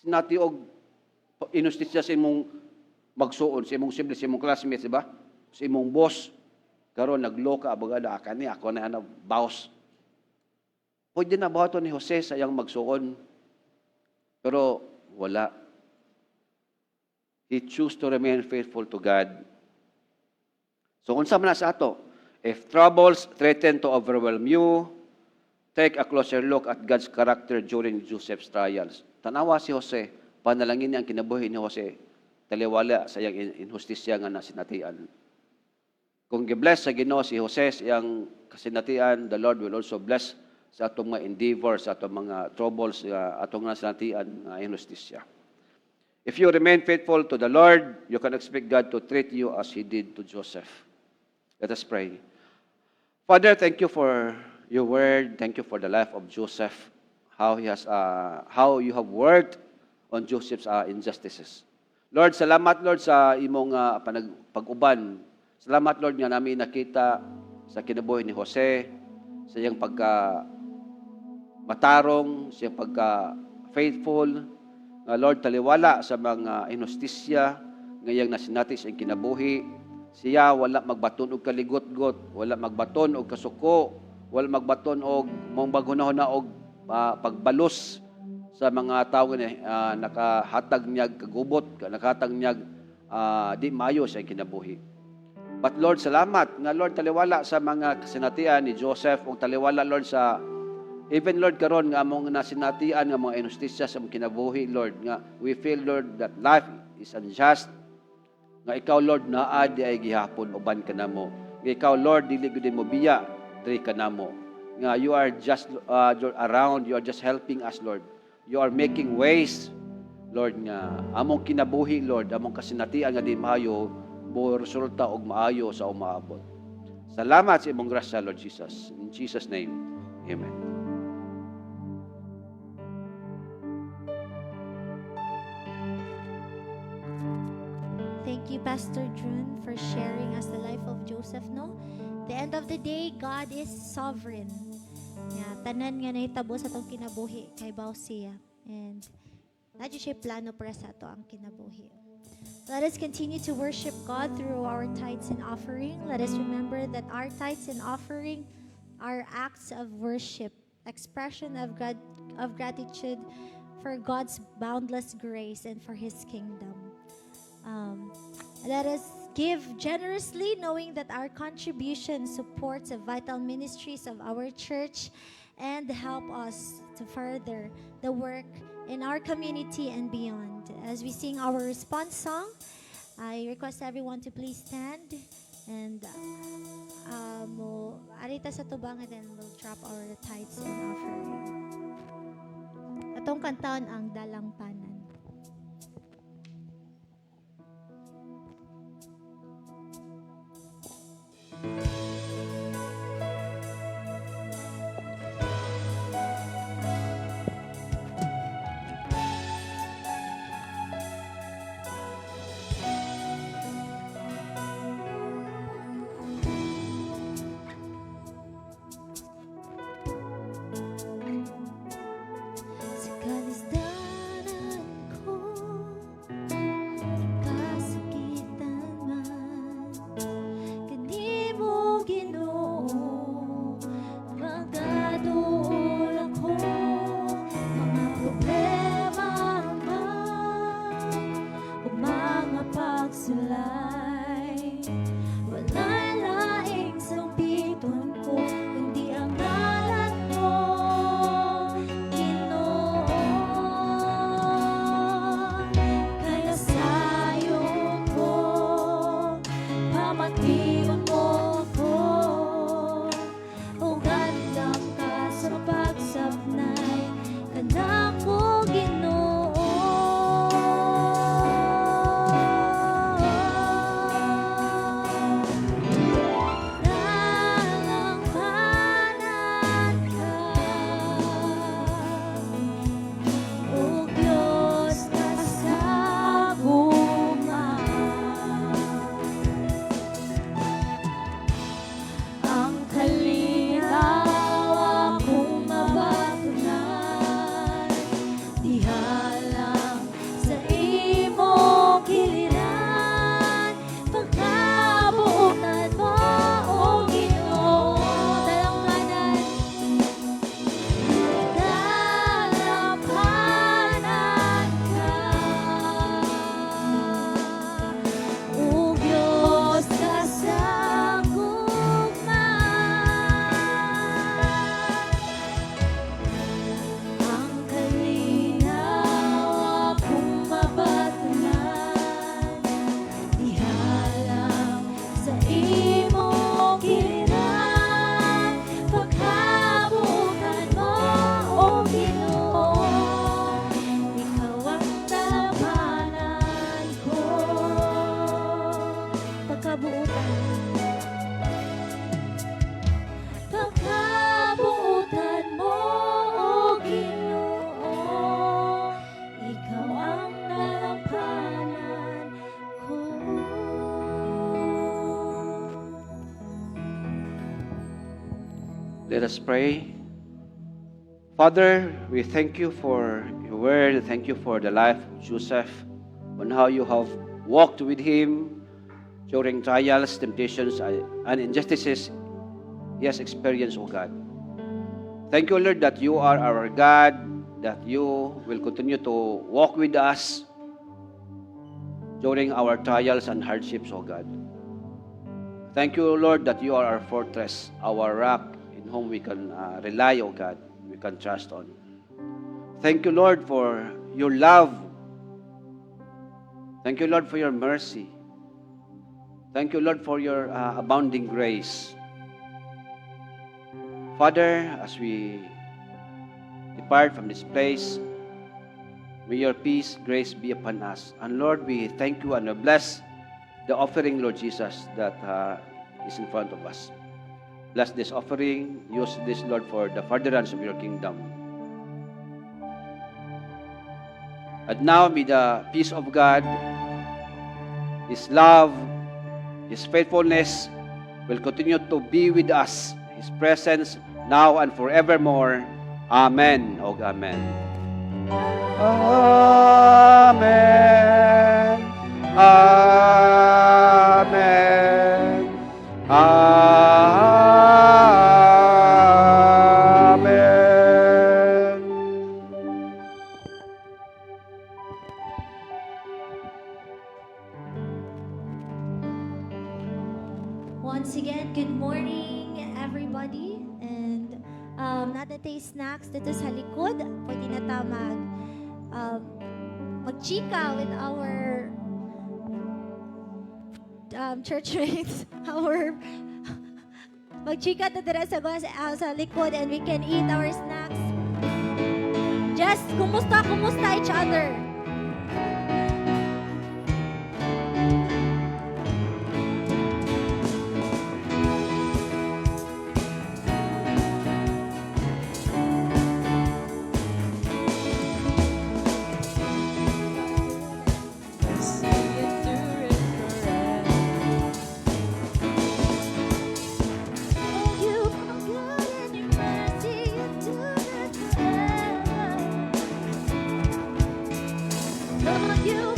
sinati og inustisya sa imong magsuon, sa imong sibling, sa imong classmates, di ba? Sa imong boss. Karon nagloka abogado akani ako na ano boss. Pwede na ba ito ni Jose sa iyang magsuon? Pero wala. He chose to remain faithful to God. So unsa man na sa ato? If troubles threaten to overwhelm you, take a closer look at God's character during Joseph's trials. Tanawa si Jose, panalangin niya ang kinabuhi ni Jose, taliwala sa iyang injustisya nga nasinatian. Kung gibless sa Ginoo si Jose sa iyang kasinatian, the Lord will also bless sa atong mga endeavors, sa atong mga troubles, atong nasinatian nga injustisya. If you remain faithful to the Lord, you can expect God to treat you as He did to Joseph. Let us pray. Father, thank you for your word. Thank you for the life of Joseph. How you have worked on Joseph's injustices. Lord, salamat Lord sa imong pag-uban. Salamat Lord nga namin nakita sa kinabuhi ni Jose, sa iyang matarong, sa iyang faithful. Lord, taliwala sa mga injustisya ngayang nasinati sa iyang kinabuhi. Siya wala magbaton og kaligot-got, wala magbaton og kasuko, wala magbaton og mong baghunahuna og pagbalos sa mga tao nga nakahatag niyag kagubot, nakahatag niyag di maayo sa iyang kinabuhi. But Lord, salamat nga Lord taliwala sa mga kasinatian ni Joseph, ug taliwala Lord sa even Lord karon nga among nasinatian nga mga injustisya sa among kinabuhi Lord, nga we feel Lord that life is unjust, nga ikaw Lord naa di ay gihapon uban kanamo, nga ikaw Lord dili gud mo biya diri kanamo, nga you are just around, you are just helping us Lord, you are making ways Lord, nga among kinabuhi Lord, among kasinatian nga di maayo mo resulta og maayo sa umaabot. Salamat sa imong grasya Lord Jesus, in Jesus name, amen. Thank you, Pastor June, for sharing us the life of Joseph, no? The end of the day, God is sovereign. Tanan nga nahitabo sa itong kinabuhi kay Bausia. And nadyo siya plano para sa ito ang kinabuhi. Let us continue to worship God through our tithes and offering. Let us remember that our tithes and offering are acts of worship, expression of gratitude for God's boundless grace and for His kingdom. Let us give generously, knowing that our contribution supports the vital ministries of our church and help us to further the work in our community and beyond. As we sing our response song, I request everyone to please stand and arita sa tubang, and then we'll drop our tithes and offering. Atong kantaon ang Dalang Panan. Sa kalisdanan Let us pray. Father, we thank you for your word. Thank you for the life of Joseph, on how you have walked with him during trials, temptations, and injustices he has experienced, O God. Thank you, Lord, that you are our God, that you will continue to walk with us during our trials and hardships, O God. Thank you, Lord, that you are our fortress, our rock, in whom we can rely, O God, we can trust on. Thank you, Lord, for your love. Thank you, Lord, for your mercy. Thank you, Lord, for your abounding grace. Father, as we depart from this place, may your peace, grace be upon us. And Lord, we thank you and we bless the offering, Lord Jesus, that is in front of us. Bless this offering. Use this, Lord, for the furtherance of your kingdom. And now, may the peace of God, His love, His faithfulness will continue to be with us. His presence now and forevermore. Amen. O Amen. Amen. Amen. Amen. Once again, good morning, everybody. And natatay snacks dito sa likod. Pwede na tayo magchika with our church mates. Magchika na dira sa likod and we can eat our snacks. Just kumusta each other. You